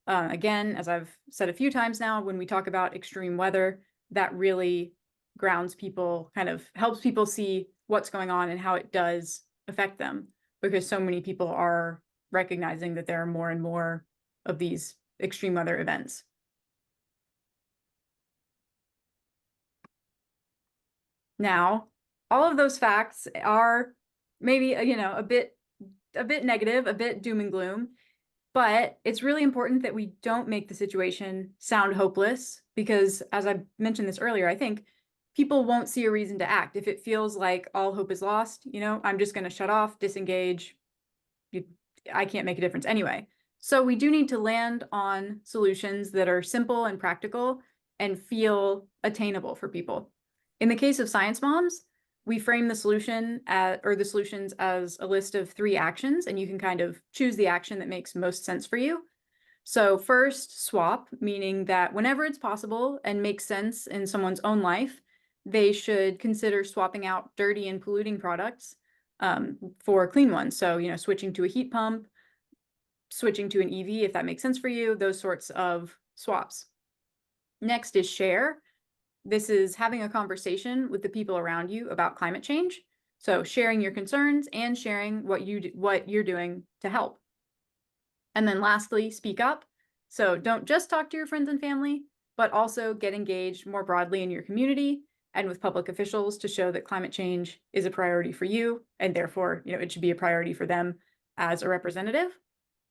Again, as I've said a few times now, when we talk about extreme weather, that really grounds people, kind of helps people see what's going on and how it does affect them, because so many people are recognizing that there are more and more of these extreme weather events. Now, all of those facts are maybe, a bit negative, a bit doom and gloom, but it's really important that we don't make the situation sound hopeless, because as I mentioned this earlier, I think people won't see a reason to act. If it feels like all hope is lost, I'm just going to shut off, disengage. I can't make a difference anyway. So we do need to land on solutions that are simple and practical and feel attainable for people. In the case of Science Moms, we frame the solution or the solutions as a list of 3 actions, and you can kind of choose the action that makes most sense for you. So first, swap, meaning that whenever it's possible and makes sense in someone's own life, they should consider swapping out dirty and polluting products for clean ones. So, switching to a heat pump, switching to an EV, if that makes sense for you, those sorts of swaps. Next is share. This is having a conversation with the people around you about climate change. So sharing your concerns and sharing what you're doing to help. And then lastly, speak up. So don't just talk to your friends and family, but also get engaged more broadly in your community and with public officials to show that climate change is a priority for you, and therefore, it should be a priority for them as a representative.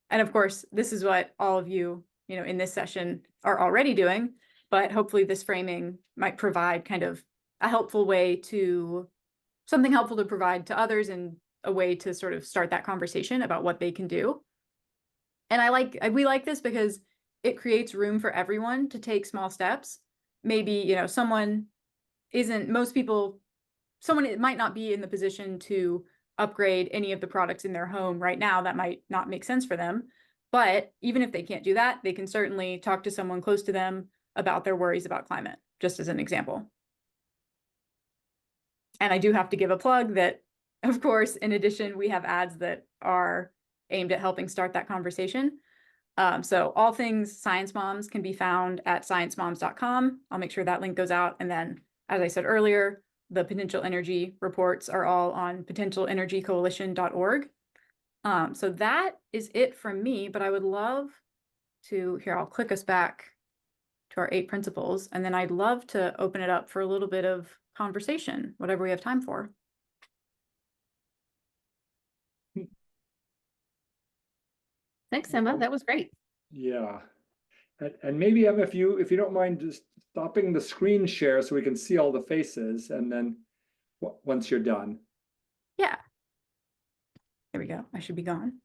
And of course, this is what all of you, in this session are already doing. But hopefully this framing might provide kind of a helpful way to, something helpful to provide to others, and a way to sort of start that conversation about what they can do. And we like this because it creates room for everyone to take small steps. Maybe, someone might not be in the position to upgrade any of the products in their home right now. That might not make sense for them. But even if they can't do that, they can certainly talk to someone close to them about their worries about climate, just as an example. And I do have to give a plug that, of course, in addition, we have ads that are aimed at helping start that conversation. So all things Science Moms can be found at sciencemoms.com. I'll make sure that link goes out. And then, as I said earlier, the potential energy reports are all on potentialenergycoalition.org. So that is it from me, but I would love to, here, I'll click us back to our 8 principles, and then I'd love to open it up for a little bit of conversation, whatever we have time for. Thanks, Emma. That was great. Yeah. And maybe, Emma, if you don't mind just stopping the screen share so we can see all the faces, and then once you're done. Yeah. There we go. I should be gone.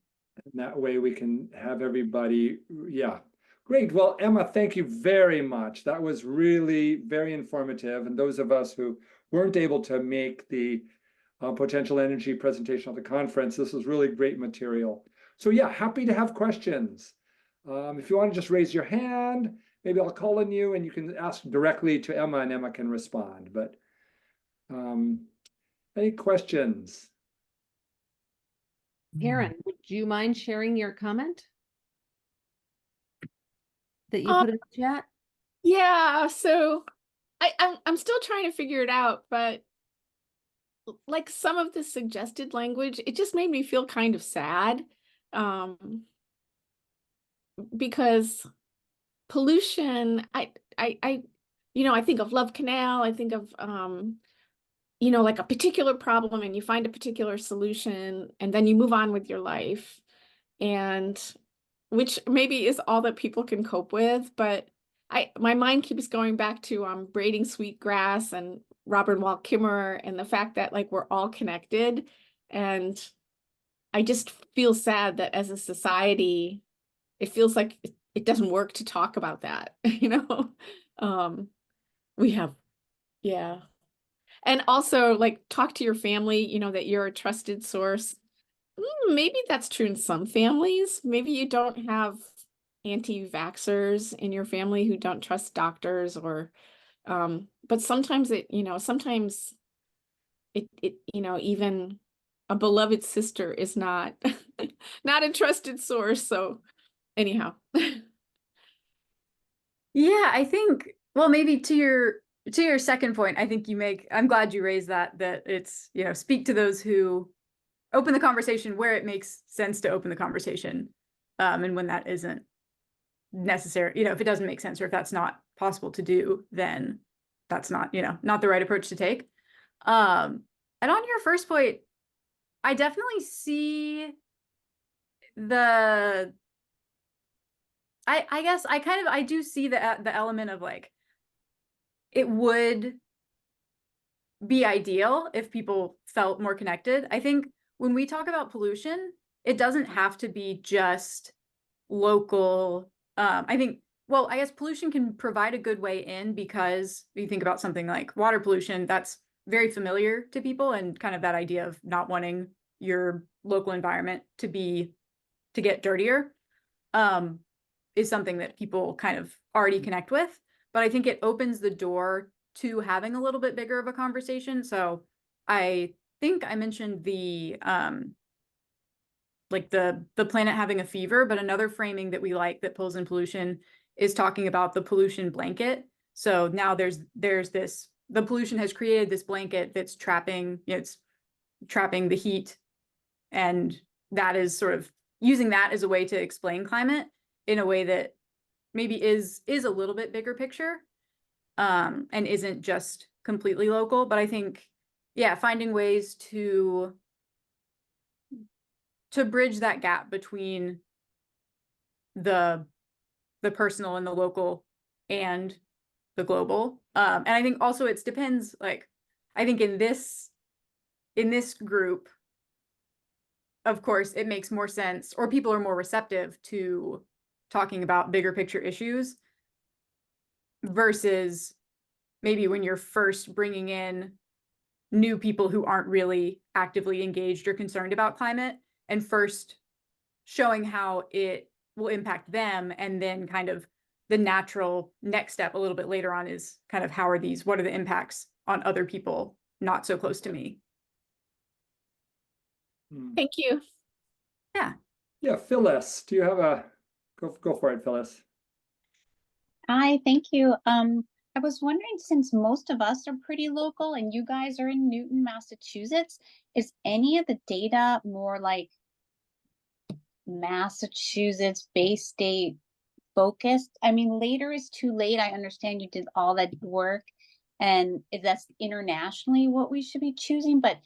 And that way we can have everybody, yeah. Great. Well, Emma, thank you very much. That was really very informative. And those of us who weren't able to make the potential energy presentation at the conference, this was really great material. So yeah, happy to have questions. If you want to just raise your hand, maybe I'll call on you and you can ask directly to Emma and Emma can respond. But any questions? Karen, would you mind sharing your comment that you Um, put in the chat? Yeah, so I'm still trying to figure it out, but like some of the suggested language, it just made me feel kind of sad. Because pollution, I I think of Love Canal, I think of like a particular problem and you find a particular solution and then you move on with your life. And which maybe is all that people can cope with, but my mind keeps going back to braiding sweetgrass and Robert Walt Kimmerer and the fact that like we're all connected. And I just feel sad that as a society, it feels like it doesn't work to talk about that, we have, yeah. And also like talk to your family, that you're a trusted source. Maybe that's true in some families. Maybe you don't have anti-vaxxers in your family who don't trust doctors or, but sometimes sometimes even a beloved sister is not, not a trusted source. So anyhow. Yeah, I think, well, maybe to your second point, I think I'm glad you raised that it's, speak to those who open the conversation where it makes sense to open the conversation. And when that isn't necessary, if it doesn't make sense or if that's not possible to do, then that's not, not the right approach to take. And on your first point, I definitely see I guess I do see the element of like, it would be ideal if people felt more connected. I think when we talk about pollution, it doesn't have to be just local. I guess pollution can provide a good way in because you think about something like water pollution, that's very familiar to people, and kind of that idea of not wanting your local environment to get dirtier is something that people kind of already connect with. But I think it opens the door to having a little bit bigger of a conversation. So I think I mentioned the planet having a fever, but another framing that we like that pulls in pollution is talking about the pollution blanket. So now there's this, the pollution has created this blanket that's trapping the heat, and that is sort of using that as a way to explain climate in a way that maybe is a little bit bigger picture, and isn't just completely local. But I think, yeah, finding ways to bridge that gap between the personal and the local and the global. And I think also it depends, like, I think in this group, of course, it makes more sense, or people are more receptive to talking about bigger picture issues versus maybe when you're first bringing in new people who aren't really actively engaged or concerned about climate, and first showing how it will impact them. And then kind of the natural next step a little bit later on is kind of what are the impacts on other people not so close to me. Thank you. Yeah. Yeah, Phyllis, do you have go for it, Phyllis. Hi, thank you. I was wondering, since most of us are pretty local and you guys are in Newton, Massachusetts, is any of the data more like Massachusetts, Bay State focused? I mean, later is too late. I understand you did all that work, and if that's internationally what we should be choosing, but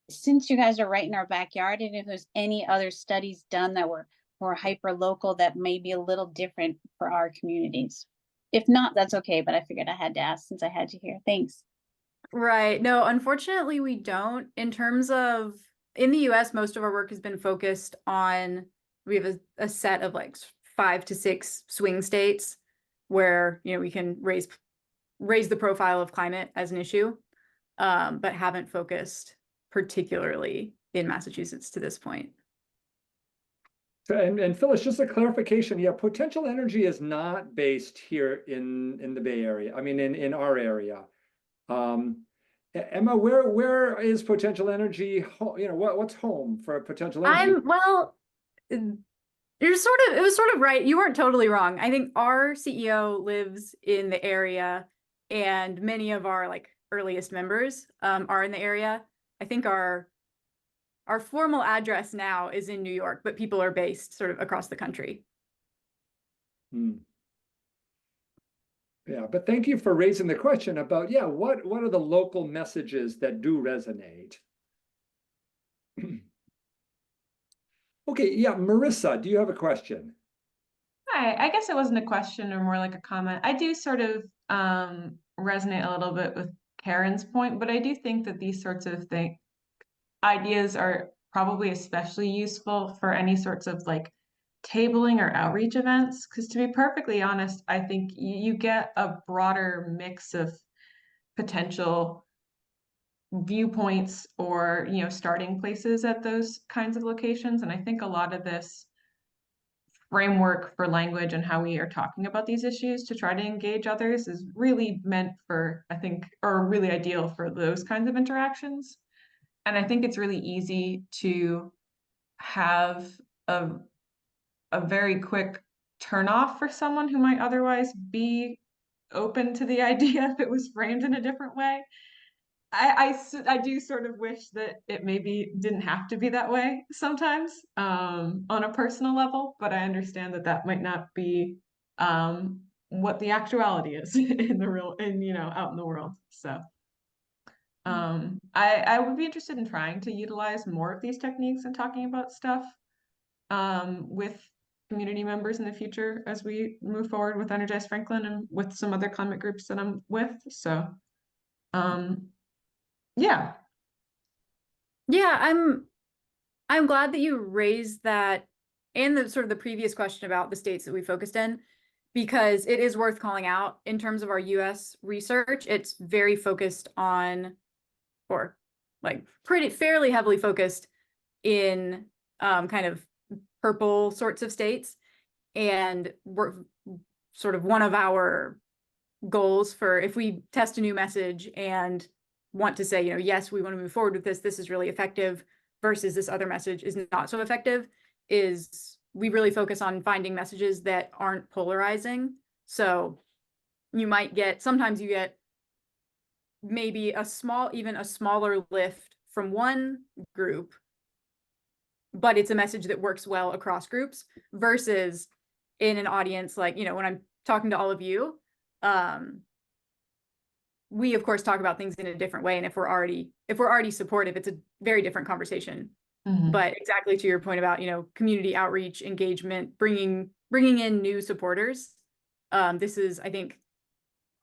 since you guys are right in our backyard, and if there's any other studies done that were more hyper local that may be a little different for our communities. If not, that's okay, but I figured I had to ask since I had you here. Thanks. Right. No, unfortunately, we don't. In terms of in the US, most of our work has been focused on we have a set of like 5 to 6 swing states where, you know, we can raise the profile of climate as an issue, but haven't focused particularly in Massachusetts to this point. So, and Phyllis, just a clarification, yeah, potential energy is not based here in the Bay Area. I mean, in our area. Emma, where is potential energy? You know, what's home for potential energy? It was sort of right. You weren't totally wrong. I think our CEO lives in the area, and many of our like earliest members are in the area. I think our formal address now is in New York, but people are based sort of across the country. Yeah, but thank you for raising the question about, yeah, what are the local messages that do resonate? Okay, yeah, Marissa, do you have a question? Hi, I guess it wasn't a question or more like a comment. I do sort of resonate a little bit with Karen's point, but I do think that these sorts of ideas are probably especially useful for any sorts of like tabling or outreach events. Because to be perfectly honest, I think you get a broader mix of potential viewpoints or, you know, starting places at those kinds of locations. And I think a lot of this framework for language and how we are talking about these issues to try to engage others is really meant for, I think, or really ideal for those kinds of interactions. And I think it's really easy to have a very quick turn off for someone who might otherwise be open to the idea if it was framed in a different way. I do sort of wish that it maybe didn't have to be that way sometimes on a personal level, but I understand that that might not be what the actuality is in the real, you know, out in the world. So I would be interested in trying to utilize more of these techniques and talking about stuff with community members in the future as we move forward with Energize Franklin and with some other climate groups that I'm with. So yeah. Yeah, I'm glad that you raised that and the sort of the previous question about the states that we focused in, because it is worth calling out in terms of our US research. It's very focused on, or like fairly heavily focused in kind of purple sorts of states. And we're sort of one of our goals for if we test a new message and want to say, you know, yes, we want to move forward with this, this is really effective versus this other message is not so effective, is we really focus on finding messages that aren't polarizing. So you might get, sometimes you get maybe even a smaller lift from one group, but it's a message that works well across groups versus in an audience like, you know, when I'm talking to all of you, we of course talk about things in a different way. And if we're already supportive, it's a very different conversation. But exactly to your point about, you know, community outreach, engagement, bringing in new supporters. This is, I think,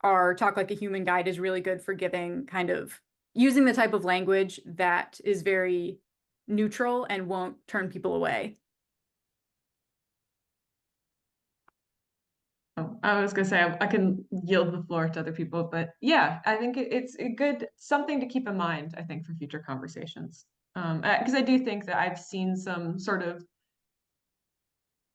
our Talk Like a Human guide is really good for giving kind of using the type of language that is very neutral and won't turn people away. Oh, I was gonna say I can yield the floor to other people, but yeah, I think it's a good something to keep in mind, I think, for future conversations. Because I do think that I've seen some sort of,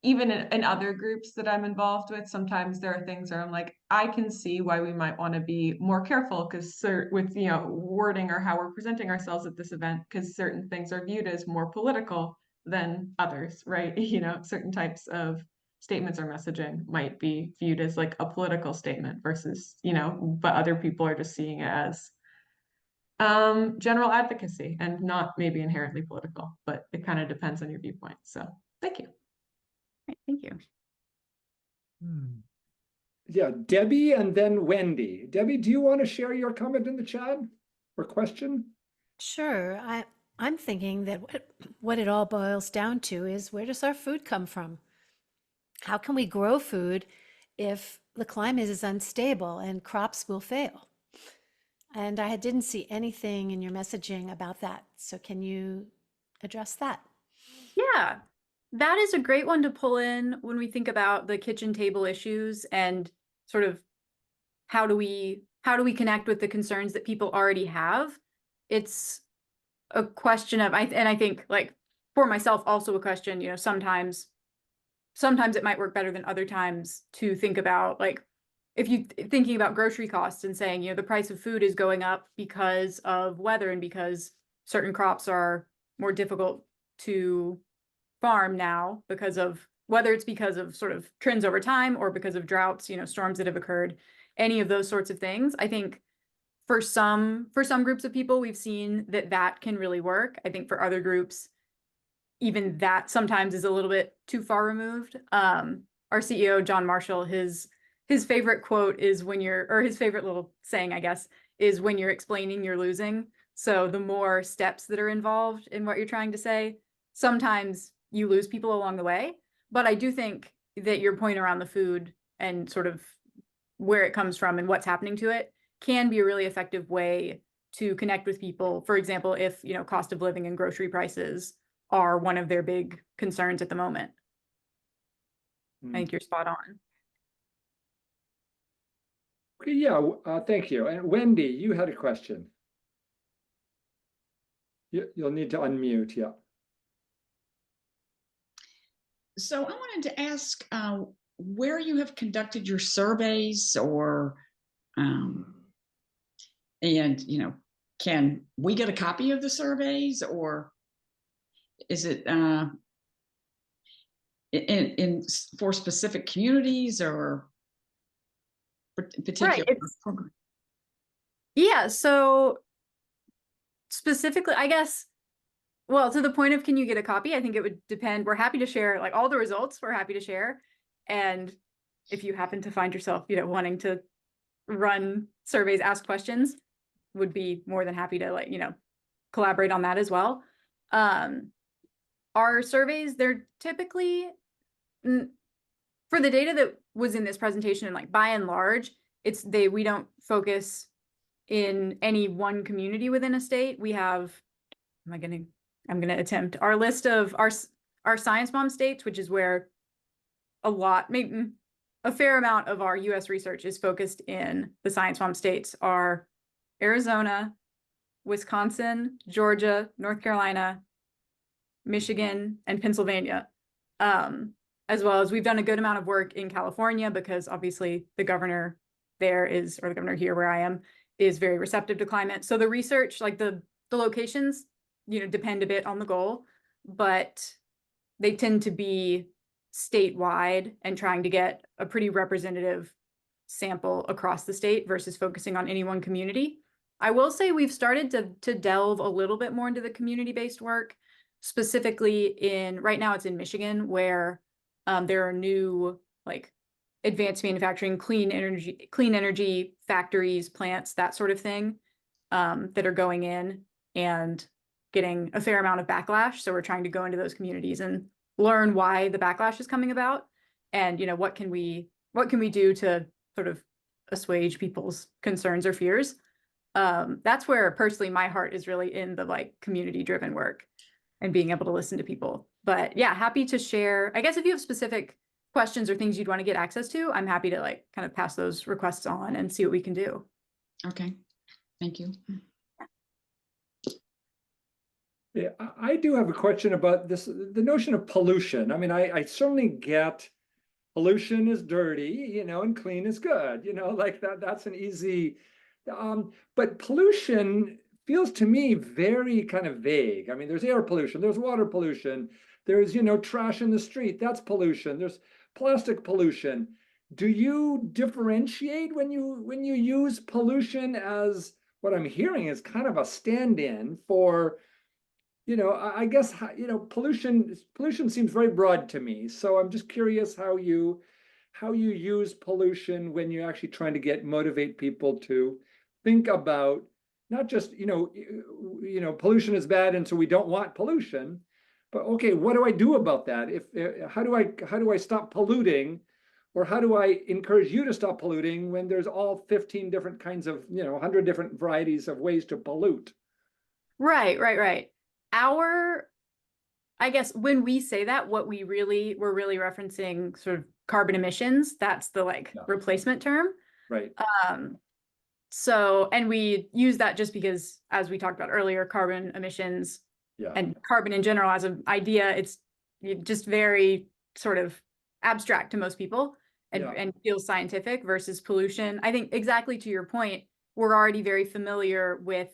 even in other groups that I'm involved with, sometimes there are things where I'm like, I can see why we might want to be more careful because with, you know, wording or how we're presenting ourselves at this event, because certain things are viewed as more political than others, right? You know, certain types of statements or messaging might be viewed as like a political statement versus, you know, but other people are just seeing it as general advocacy and not maybe inherently political, but it kind of depends on your viewpoint. So thank you. Thank you. Yeah, Debbie and then Wendy. Debbie, do you want to share your comment in the chat or question? Sure. I'm thinking that what it all boils down to is, where does our food come from? How can we grow food if the climate is unstable and crops will fail? And I didn't see anything in your messaging about that. So can you address that? Yeah, that is a great one to pull in when we think about the kitchen table issues and sort of how do we connect with the concerns that people already have. It's a question of I think like for myself also a question, you know, sometimes it might work better than other times to think about like if you thinking about grocery costs and saying, you know, the price of food is going up because of weather and because certain crops are more difficult to farm now because of whether it's because of sort of trends over time or because of droughts, you know, storms that have occurred, any of those sorts of things. I think for some groups of people, we've seen that can really work. I think for other groups, even that sometimes is a little bit too far removed. Our CEO, John Marshall, his favorite quote is or his favorite little saying, I guess, is when you're explaining, you're losing. So the more steps that are involved in what you're trying to say, sometimes you lose people along the way. But I do think that your point around the food and sort of where it comes from and what's happening to it can be a really effective way to connect with people. For example, if, you know, cost of living and grocery prices are one of their big concerns at the moment. I think you're spot on. Okay, yeah, thank you. And Wendy, you had a question. You'll need to unmute, yeah. So I wanted to ask where you have conducted your surveys or, and, you know, can we get a copy of the surveys or is it for specific communities or particular program? Yeah, so specifically, I guess, well, to the point of can you get a copy, I think it would depend. We're happy to share like all the results, we're happy to share. And if you happen to find yourself, you know, wanting to run surveys, ask questions, would be more than happy to like, you know, collaborate on that as well. Our surveys, they're typically for the data that was in this presentation and like by and large, we don't focus in any one community within a state. We have, I'm gonna attempt our list of our science bomb states, which is where a fair amount of our US research is focused in the science bomb states are Arizona, Wisconsin, Georgia, North Carolina, Michigan, and Pennsylvania. As well as we've done a good amount of work in California because obviously the governor there is, or the governor here where I am, is very receptive to climate. So the research, like the locations, you know, depend a bit on the goal, but they tend to be statewide and trying to get a pretty representative sample across the state versus focusing on any one community. I will say we've started to delve a little bit more into the community-based work, specifically right now it's in Michigan where there are new like advanced manufacturing, clean energy factories, plants, that sort of thing that are going in and getting a fair amount of backlash. So we're trying to go into those communities and learn why the backlash is coming about and, you know, what can we do to sort of assuage people's concerns or fears. That's where personally my heart is really in the like community driven work and being able to listen to people. But yeah, happy to share. I guess if you have specific questions or things you'd want to get access to, I'm happy to like kind of pass those requests on and see what we can do. Okay, thank you. Yeah, I do have a question about this, the notion of pollution. I mean, I certainly get pollution is dirty, you know, and clean is good, you know, like that's an easy, but pollution feels to me very kind of vague. I mean, there's air pollution, there's water pollution, there's, you know, trash in the street, that's pollution, there's plastic pollution. Do you differentiate when you use pollution as what I'm hearing is kind of a stand-in for, you know, I guess, you know, pollution seems very broad to me. So I'm just curious how you use pollution when you're actually trying to motivate people to think about not just, you know, pollution is bad and so we don't want pollution, but okay, what do I do about that? How do I stop polluting Or how do I encourage you to stop polluting when there's all 15 different kinds of, 100 different varieties of ways to pollute? Right. I guess when we say that, we're really referencing sort of carbon emissions. That's the replacement term. Right. So, and we use that just because, as we talked about earlier, carbon emissions and carbon in general as an idea, it's just very sort of abstract to most people and feels scientific versus pollution. I think exactly to your point, we're already very familiar with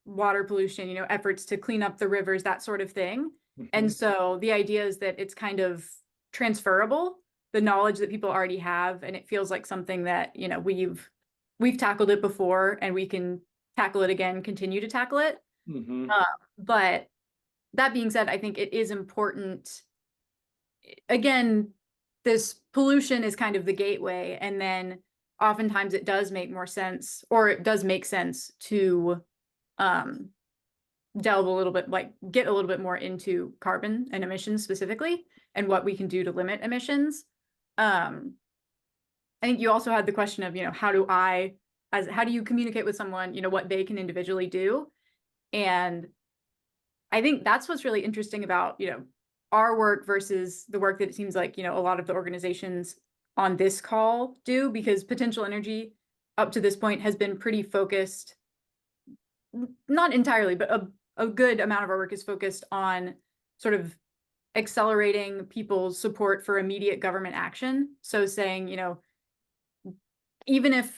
water pollution, efforts to clean up the rivers, that sort of thing. And so the idea is that it's kind of transferable, the knowledge that people already have, and it feels like something that, we've tackled it before and we can tackle it again, continue to tackle it. But that being said, I think it is important. Again, this pollution is kind of the gateway, and then oftentimes it does make more sense, or it does make sense to delve a little bit, get a little bit more into carbon and emissions specifically, and what we can do to limit emissions. I think you also had the question of, how do you communicate with someone, what they can individually do? And I think that's what's really interesting about, our work versus the work that it seems like, a lot of the organizations on this call do, because Potential Energy up to this point has been pretty focused, not entirely, but a good amount of our work is focused on sort of accelerating people's support for immediate government action. So saying, even if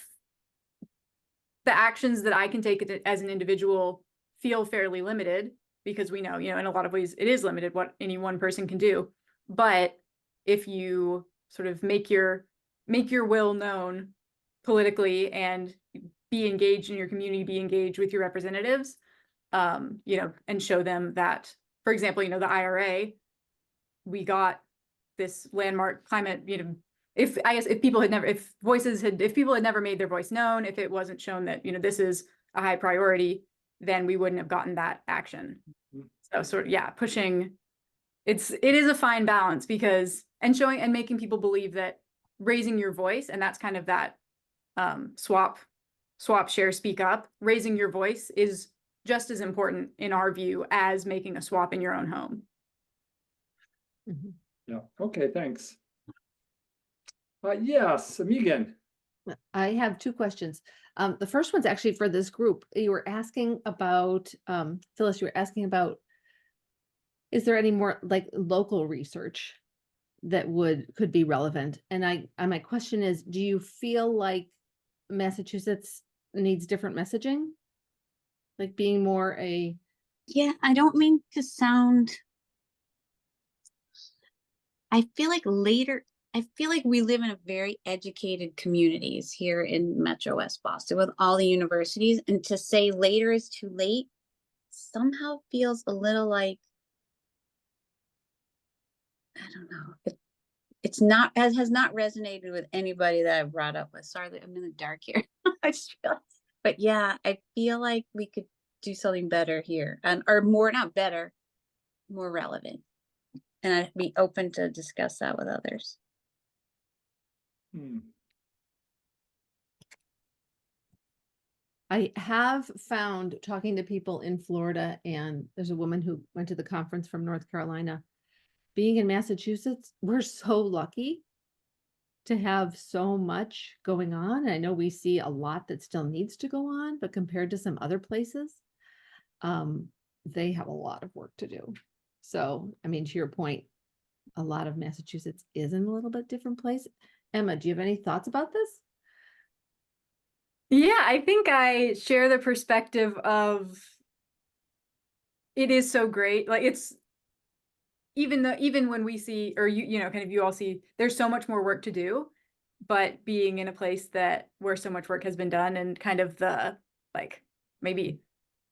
the actions that I can take as an individual feel fairly limited, because we know, in a lot of ways it is limited what any one person can do. But if you sort of make your will known politically and be engaged in your community, be engaged with your representatives, and show them that, for example, the IRA, we got this landmark climate, if people had never made their voice known, if it wasn't shown that, this is a high priority, then we wouldn't have gotten that action. So sort of, pushing, it is a fine balance, because, and showing and making people believe that raising your voice, and that's kind of that swap, share, speak up, raising your voice is just as important in our view as making a swap in your own home. Yeah. Okay, thanks. Yes, Megan. I have two questions. The first one's actually for this group. You were asking about, Phyllis, you were asking about, is there any more local research that could be relevant? And my question is, do you feel like Massachusetts needs different messaging? Like being more Yeah, I don't mean to sound, I feel like we live in a very educated communities here in Metro West Boston with all the universities, and to say later is too late somehow feels a little like, I don't know. It's not, has not resonated with anybody that I've brought up with. Sorry, I'm in the dark here. I just realized. But yeah, I feel like we could do something better here, or more, not better, more relevant. And I'd be open to discuss that with others. I have found, talking to people in Florida, and there's a woman who went to the conference from North Carolina, being in Massachusetts, we're so lucky to have so much going on. I know we see a lot that still needs to go on, but compared to some other places, they have a lot of work to do. So, I mean, to your point, a lot of Massachusetts is in a little bit different place. Emma, do you have any thoughts about this? Yeah, I think I share the perspective of, it is so great. Like, it's, even when we see, or you all see, there's so much more work to do, but being in a place where so much work has been done, and kind of the maybe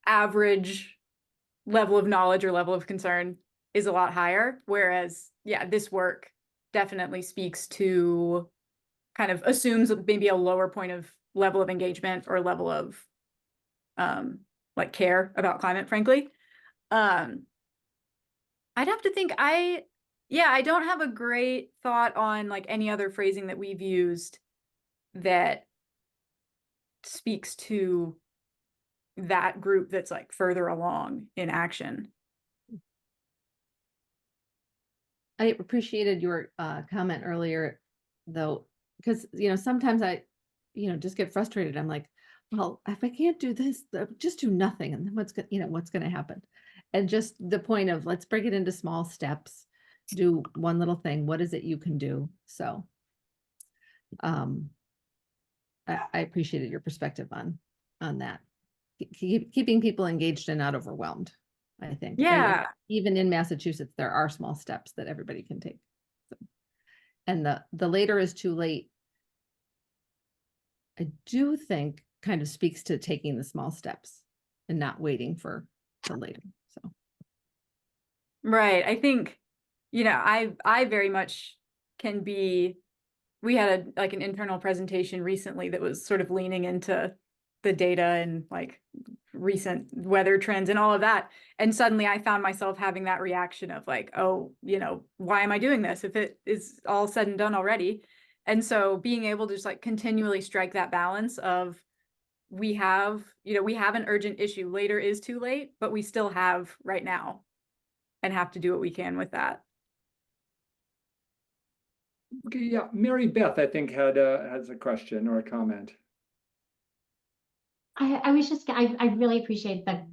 average level of knowledge or level of concern is a lot higher. Whereas, this work definitely speaks to, kind of assumes maybe a lower point of level of engagement or level of care about climate, frankly. I'd have to think, Yeah, I don't have a great thought on like any other phrasing that we've used that speaks to that group that's like further along in action. I appreciated your comment earlier, though, because sometimes I, just get frustrated. I'm like, well, if I can't do this, just do nothing, and then what's going to happen? And just the point of let's break it into small steps, do one little thing. What is it you can do? So, I appreciated your perspective on that. Keeping people engaged and not overwhelmed, I think. Yeah. Even in Massachusetts, there are small steps that everybody can take. So, and the later is too late, I do think kind of speaks to taking the small steps and not waiting for the later. So. Right. I think, I very much can be, we had an internal presentation recently that was sort of leaning into the data and like recent weather trends and all of that. And suddenly I found myself having that reaction of like, oh, why am I doing this if it is all said and done already? And so being able to just like continually strike that balance of we have an urgent issue. Later is too late, but we still have right now and have to do what we can with that. Okay, yeah, Mary Beth, I think has a question or a comment. I was just, I really appreciate the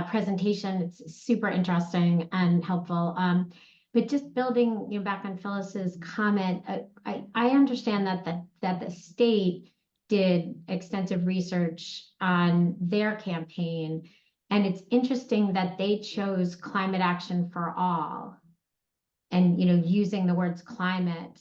presentation. It's super interesting and helpful. But just building back on Phyllis's comment, I understand that the state did extensive research on their campaign, and it's interesting that they chose climate action for all, and using the words climate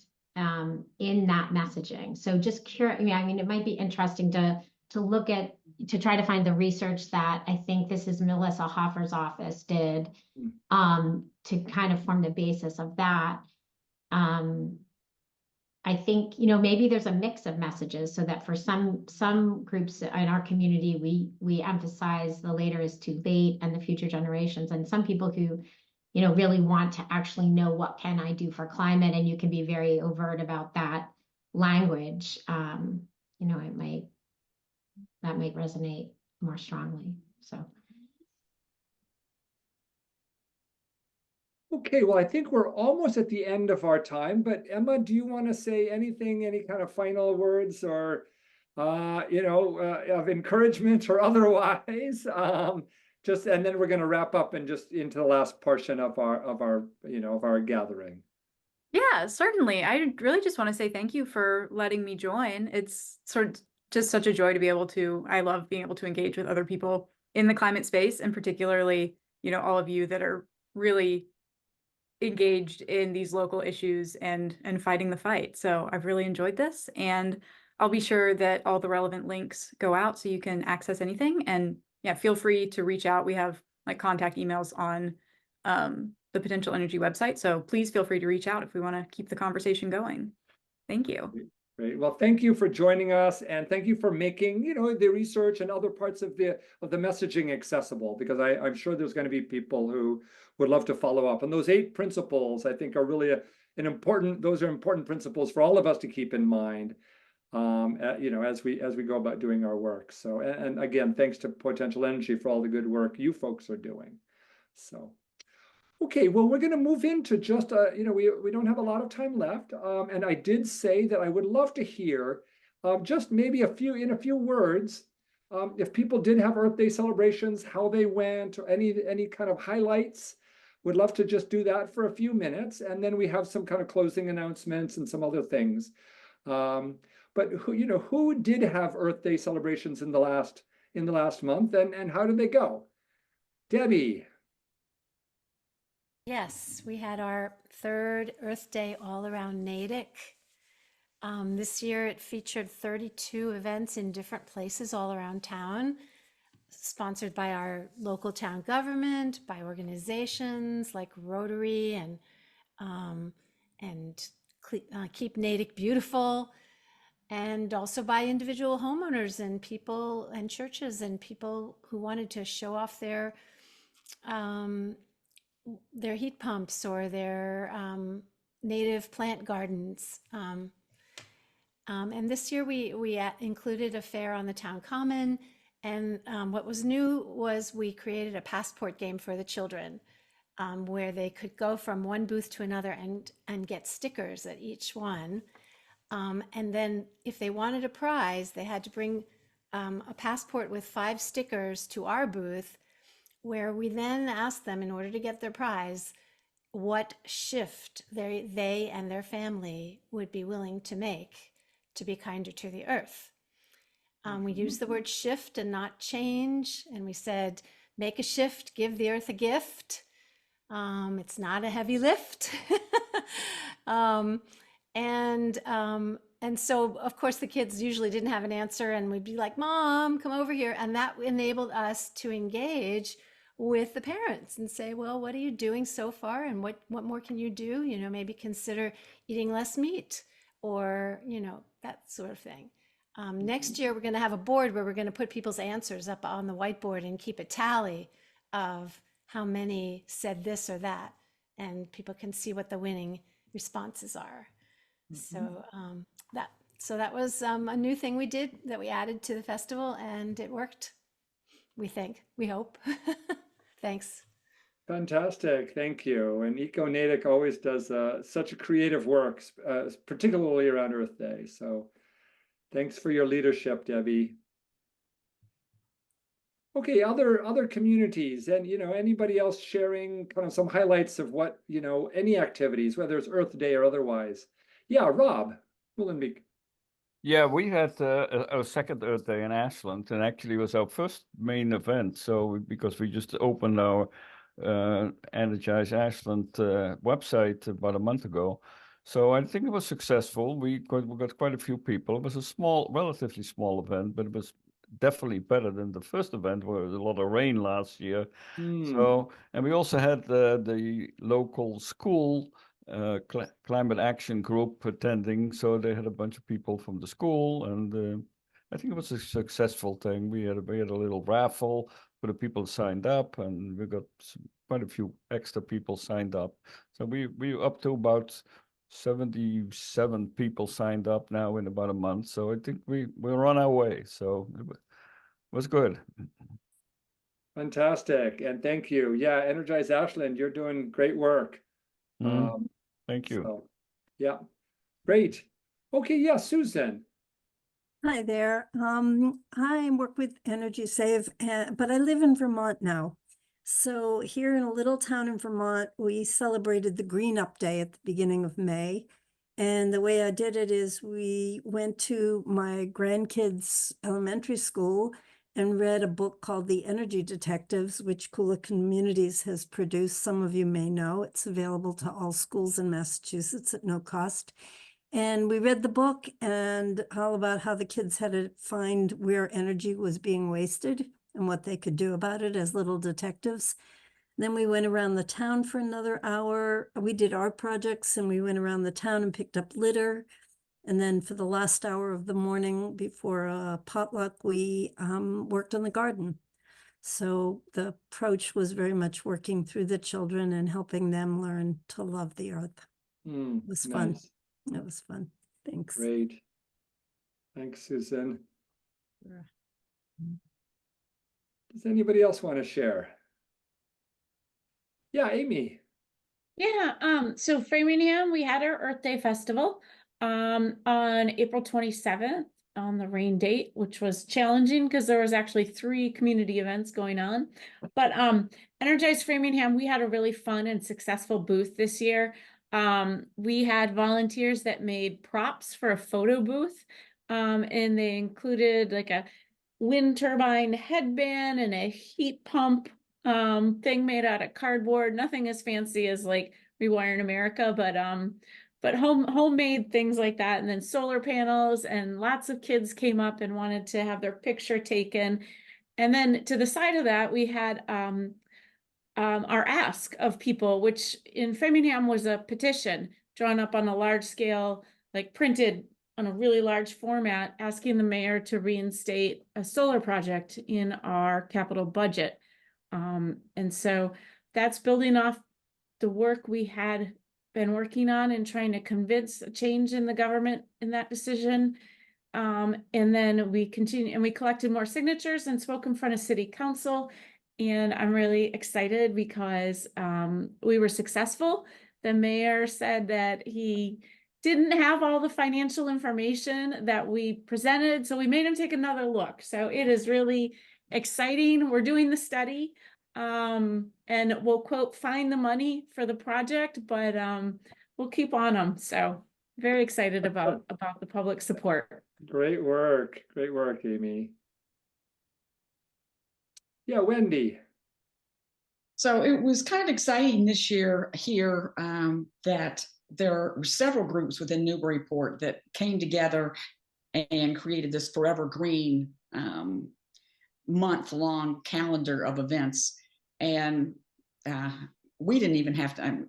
in that messaging. So just curious, I mean, it might be interesting to look at, to try to find the research that I think this is Melissa Hoffer's office did, to kind of form the basis of that. I think, maybe there's a mix of messages so that for some groups in our community, we emphasize the later is too late and the future generations, and some people who really want to actually know what can I do for climate, and you can be very overt about that language. That might resonate more strongly. So. Okay, well, I think we're almost at the end of our time, but Emma, do you want to say anything, any kind of final words or, of encouragement or otherwise? And then we're going to wrap up and just into the last portion of our gathering. Yeah, certainly. I really just want to say thank you for letting me join. It's sort of just such a joy to be able to, I love being able to engage with other people in the climate space, and particularly, all of you that are really engaged in these local issues and fighting the fight. So I've really enjoyed this, and I'll be sure that all the relevant links go out so you can access anything. And yeah, feel free to reach out. We have like contact emails on the Potential Energy website. So please feel free to reach out if we want to keep the conversation going. Thank you. Great. Well, thank you for joining us, and thank you for making, the research and other parts of the messaging accessible, because I'm sure there's going to be people who would love to follow up. And those 8 principles, I think, are really those are important principles for all of us to keep in mind, as we go about doing our work. So, and again, thanks to Potential Energy for all the good work you folks are doing. So. Okay, well, we're going to move into just, we don't have a lot of time left. And I did say that I would love to hear just maybe in a few words, if people did have Earth Day celebrations, how they went, or any kind of highlights. Would love to just do that for a few minutes. And then we have some kind of closing announcements and some other things. But who did have Earth Day celebrations in the last month, and how did they go? Debbie. Yes, we had our 3rd Earth Day all around Natick. This year it featured 32 events in different places all around town, sponsored by our local town government, by organizations like Rotary and Keep Natick Beautiful, and also by individual homeowners and people and churches and people who wanted to show off their heat pumps or their native plant gardens. And this year we included a fair on the town common. And what was new was we created a passport game for the children, where they could go from one booth to another and get stickers at each one. And then if they wanted a prize, they had to bring a passport with 5 stickers to our booth, where we then asked them, in order to get their prize, what shift they and their family would be willing to make to be kinder to the earth. We used the word shift and not change. And we said, make a shift, give the earth a gift. It's not a heavy lift. And so, of course, the kids usually didn't have an answer, and we'd be like, Mom, come over here. And that enabled us to engage with the parents and say, well, what are you doing so far? And what more can you do? You know, maybe consider eating less meat, or, you know, that sort of thing. Next year, we're going to have a board where we're going to put people's answers up on the whiteboard and keep a tally of how many said this or that, and people can see what the winning responses are. So that was a new thing we did, that we added to the festival, and it worked. We think, we hope. Thanks. Fantastic, thank you. And EcoNatick always does such a creative work, particularly around Earth Day. So thanks for your leadership, Debbie. Okay, other communities, and anybody else sharing kind of some highlights of what, any activities, whether it's Earth Day or otherwise. Yeah, Rob Mullenbeek. Yeah, we had our second Earth Day in Ashland, and actually it was our first main event. So because we just opened our Energize Ashland website about a month ago, so I think it was successful. We got quite a few people. It was a relatively small event, but it was definitely better than the first event, where there was a lot of rain last year. So, and we also had the local school climate action group attending, so they had a bunch of people from the school, and I think it was a successful thing. We had a little raffle for the people who signed up, and we got quite a few extra people signed up. So we're up to about 77 people signed up now in about a month. So I think we're on our way. So it was good. Fantastic, and thank you. Yeah, Energize Ashland, you're doing great work. Thank you. So, yeah, great. Okay, yeah, Susan. Hi there. I work with Energy Save, but I live in Vermont now. So here in a little town in Vermont, we celebrated the Green Up Day at the beginning of May. And the way I did it is we went to my grandkids' elementary school and read a book called The Energy Detectives, which Kula Communities has produced. Some of you may know. It's available to all schools in Massachusetts at no cost. And we read the book and all about how the kids had to find where energy was being wasted and what they could do about it as little detectives. Then we went around the town for another hour. We did art projects, and we went around the town and picked up litter. And then for the last hour of the morning before a potluck, we worked on the garden. So the approach was very much working through the children and helping them learn to love the earth. It was fun. Nice. It was fun. Thanks. Great. Thanks, Susan. Does anybody else want to share? Yeah, Amy. Yeah, so Framingham, we had our Earth Day Festival on April 27th on the rain date, which was challenging because there was actually 3 community events going on. But Energize Framingham, we had a really fun and successful booth this year. We had volunteers that made props for a photo booth, and they included like a wind turbine headband and a heat pump thing made out of cardboard. Nothing as fancy as like Rewiring America, but homemade things like that. And then solar panels, and lots of kids came up and wanted to have their picture taken. And then to the side of that, we had our ask of people, which in Framingham was a petition drawn up on a large scale, like printed on a really large format, asking the mayor to reinstate a solar project in our capital budget. And so that's building off the work we had been working on and trying to convince a change in the government in that decision. And then we continue and we collected more signatures and spoke in front of city council. And I'm really excited because we were successful. The mayor said that he didn't have all the financial information that we presented, so we made him take another look. So it is really exciting. We're doing the study, and we'll quote find the money for the project, but we'll keep on them. So very excited about the public support. Great work, Amy. Yeah, Wendy. So it was kind of exciting this year here that there were several groups within Newburyport that came together and created this Forever Green month-long calendar of events. And we didn't even have to,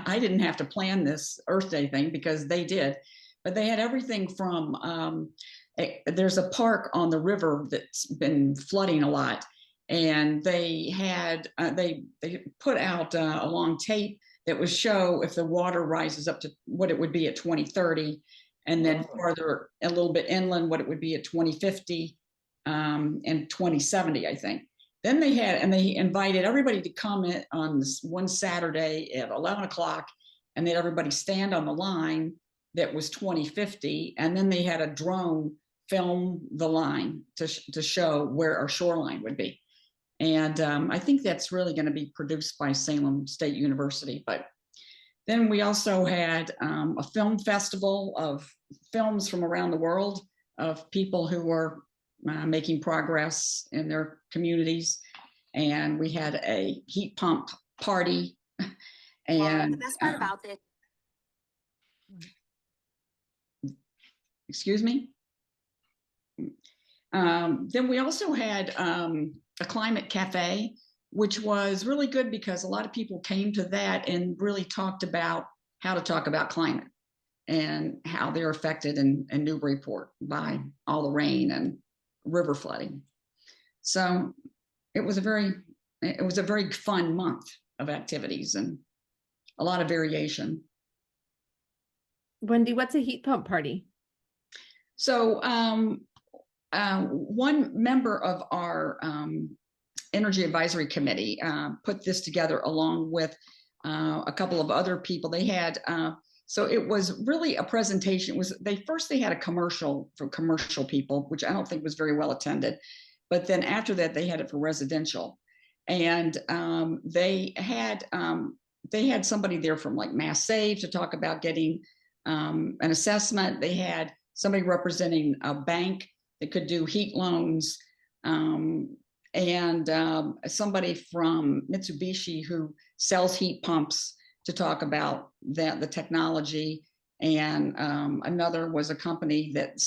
I didn't have to plan this Earth Day thing because they did. But they had everything from, there's a park on the river that's been flooding a lot. And they had, they put out a long tape that would show if the water rises up to what it would be at 2030, and then farther a little bit inland, what it would be at 2050 and 2070, I think. Then they had, and they invited everybody to come in on this one Saturday at 11 o'clock, and then everybody stand on the line that was 2050. And then they had a drone film the line to show where our shoreline would be. And I think that's really going to be produced by Salem State University. But then we also had a film festival of films from around the world of people who were making progress in their communities. And we had a heat pump party. And the best part about this. Excuse me. Then we also had a climate cafe, which was really good because a lot of people came to that and really talked about how to talk about climate and how they're affected in Newburyport by all the rain and river flooding. So it was a very fun month of activities and a lot of variation. Wendy, what's a heat pump party? So one member of our Energy Advisory Committee put this together along with a couple of other people. They had, so it was really a presentation. It was, they had a commercial for commercial people, which I don't think was very well attended. But then after that, they had it for residential. And they had somebody there from like MassSave to talk about getting an assessment. They had somebody representing a bank that could do heat loans, and somebody from Mitsubishi who sells heat pumps to talk about the technology, and another was a company that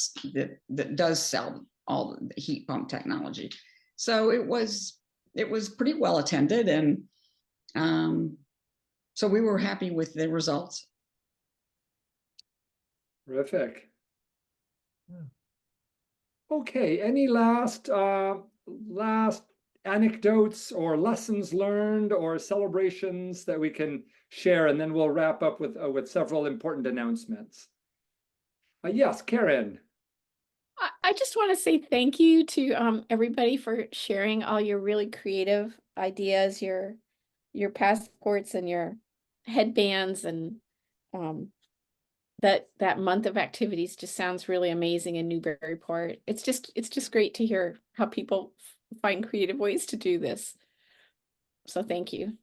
does sell all the heat pump technology. So it was pretty well attended, and so we were happy with the results. Terrific. Okay, any last anecdotes or lessons learned or celebrations that we can share, and then we'll wrap up with several important announcements. Yes, Karen. I just want to say thank you to everybody for sharing all your really creative ideas, your passports and your headbands, and that month of activities just sounds really amazing in Newburyport. It's just great to hear how people find creative ways to do this. So thank you.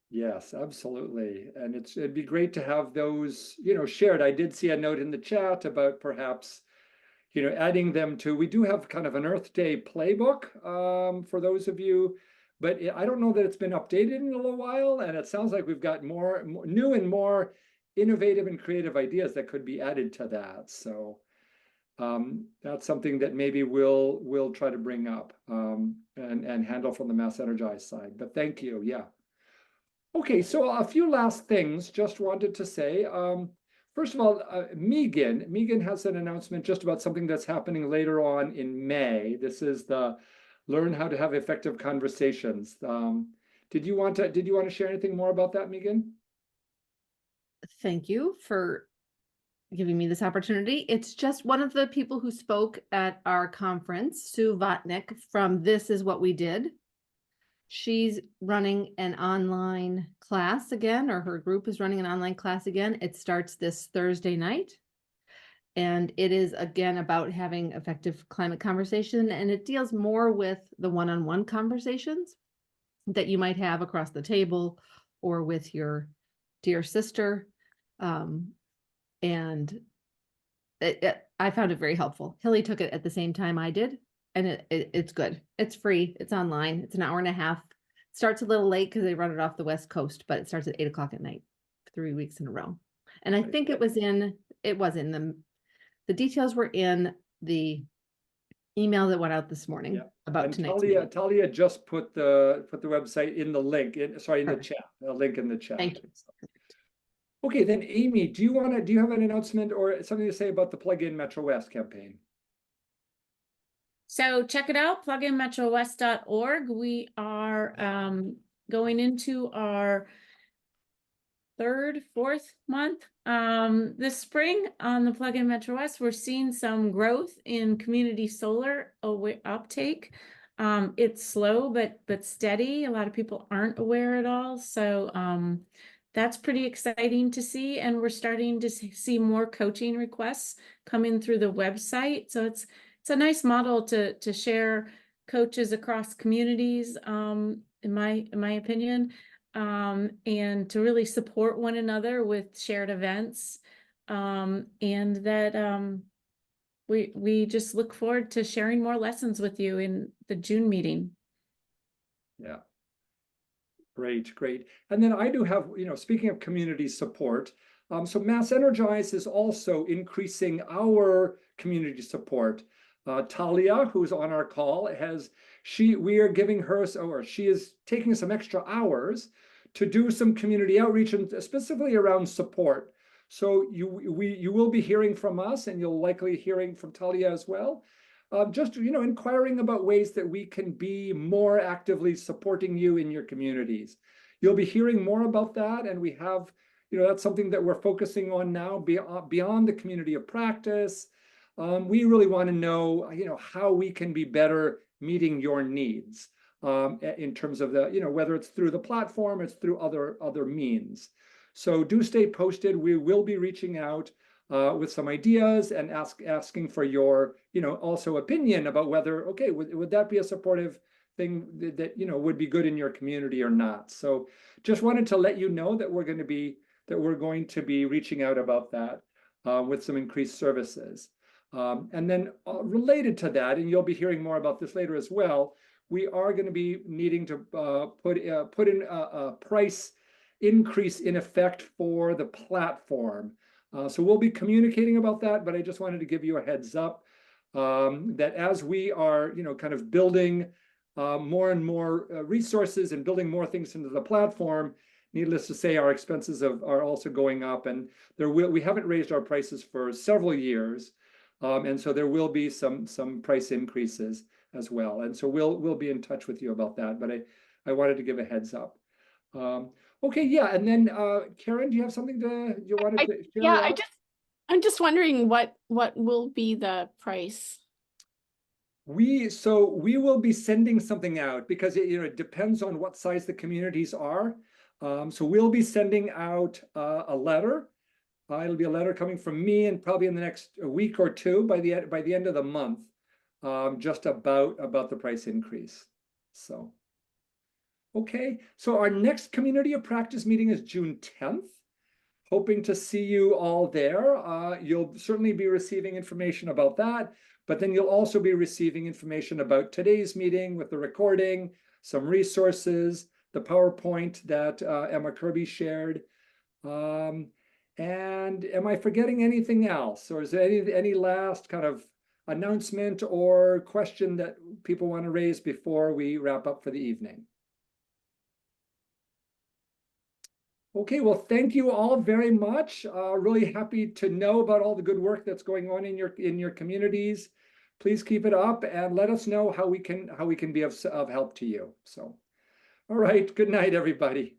Yes, absolutely. And it'd be great to have those, shared. I did see a note in the chat about perhaps, adding them to, we do have kind of an Earth Day playbook for those of you, but I don't know that it's been updated in a little while. And it sounds like we've got more new and more innovative and creative ideas that could be added to that. So that's something that maybe we'll try to bring up and handle from the MassEnergize side. But thank you. Yeah. Okay, so a few last things just wanted to say. First of all, Megan has an announcement just about something that's happening later on in May. This is the Learn How to Have Effective Conversations. Did you want to share anything more about that, Megan? Thank you for giving me this opportunity. It's just one of the people who spoke at our conference, Sue Vatnik from This Is What We Did. She's running an online class again, or her group is running an online class again. It starts this Thursday night. And it is again about having effective climate conversation, and it deals more with the one-on-one conversations that you might have across the table or with your dear sister. And I found it very helpful. Hilly took it at the same time I did, and it's good. It's free. It's online. It's an hour and a half. Starts a little late because they run it off the West Coast, but it starts at 8 o'clock at night, 3 weeks in a row. And I think it was in the details were in the email that went out this morning about tonight's meeting. Talia just put the website in the link in the chat, a link in the chat. Thank you. Okay, then Amy, do you have an announcement or something to say about the Plug-in Metro West campaign? So check it out, pluginmetrowest.org. We are going into our fourth month. This spring on the Plug-in Metro West, we're seeing some growth in community solar uptake. It's slow but steady. A lot of people aren't aware at all. So that's pretty exciting to see. And we're starting to see more coaching requests coming through the website. So it's a nice model to share coaches across communities, in my opinion. And to really support one another with shared events, and that we just look forward to sharing more lessons with you in the June meeting. Yeah, great. And then I do have, speaking of community support, so MassEnergize is also increasing our community support. Talia, who's on our call, we are giving her, or she is taking some extra hours to do some community outreach, and specifically around support. So you will be hearing from us, and you'll likely hearing from Talia as well. Just inquiring about ways that we can be more actively supporting you in your communities. You'll be hearing more about that, and we have, that's something that we're focusing on now beyond the community of practice. We really want to know, how we can be better meeting your needs, in terms of whether it's through the platform, it's through other means. So do stay posted. We will be reaching out with some ideas and asking for your, also opinion about whether, okay, would that be a supportive thing that would be good in your community or not. So just wanted to let you know that we're going to be reaching out about that with some increased services. And then related to that, and you'll be hearing more about this later as well, we are going to be needing to put in a price increase in effect for the platform. So we'll be communicating about that, but I just wanted to give you a heads up that as we are, kind of building more and more resources and building more things into the platform, needless to say, our expenses are also going up, and we haven't raised our prices for several years. And so there will be some price increases as well. And so we'll be in touch with you about that, but I wanted to give a heads up. Okay, yeah. And then Karen, do you have something you wanted to share? Yeah, I'm just wondering what will be the price? We will be sending something out because it depends on what size the communities are. So we'll be sending out a letter. It'll be a letter coming from me, and probably in the next week or two, by the end of the month, just about the price increase. So, okay. So our next community of practice meeting is June 10th. Hoping to see you all there. You'll certainly be receiving information about that, but then you'll also be receiving information about today's meeting with the recording, some resources, the PowerPoint that Emma Kirby shared. And am I forgetting anything else? Or is there any last kind of announcement or question that people want to raise before we wrap up for the evening? Okay, well, thank you all very much. Really happy to know about all the good work that's going on in your communities. Please keep it up and let us know how we can be of help to you. So, All right. Good night, everybody.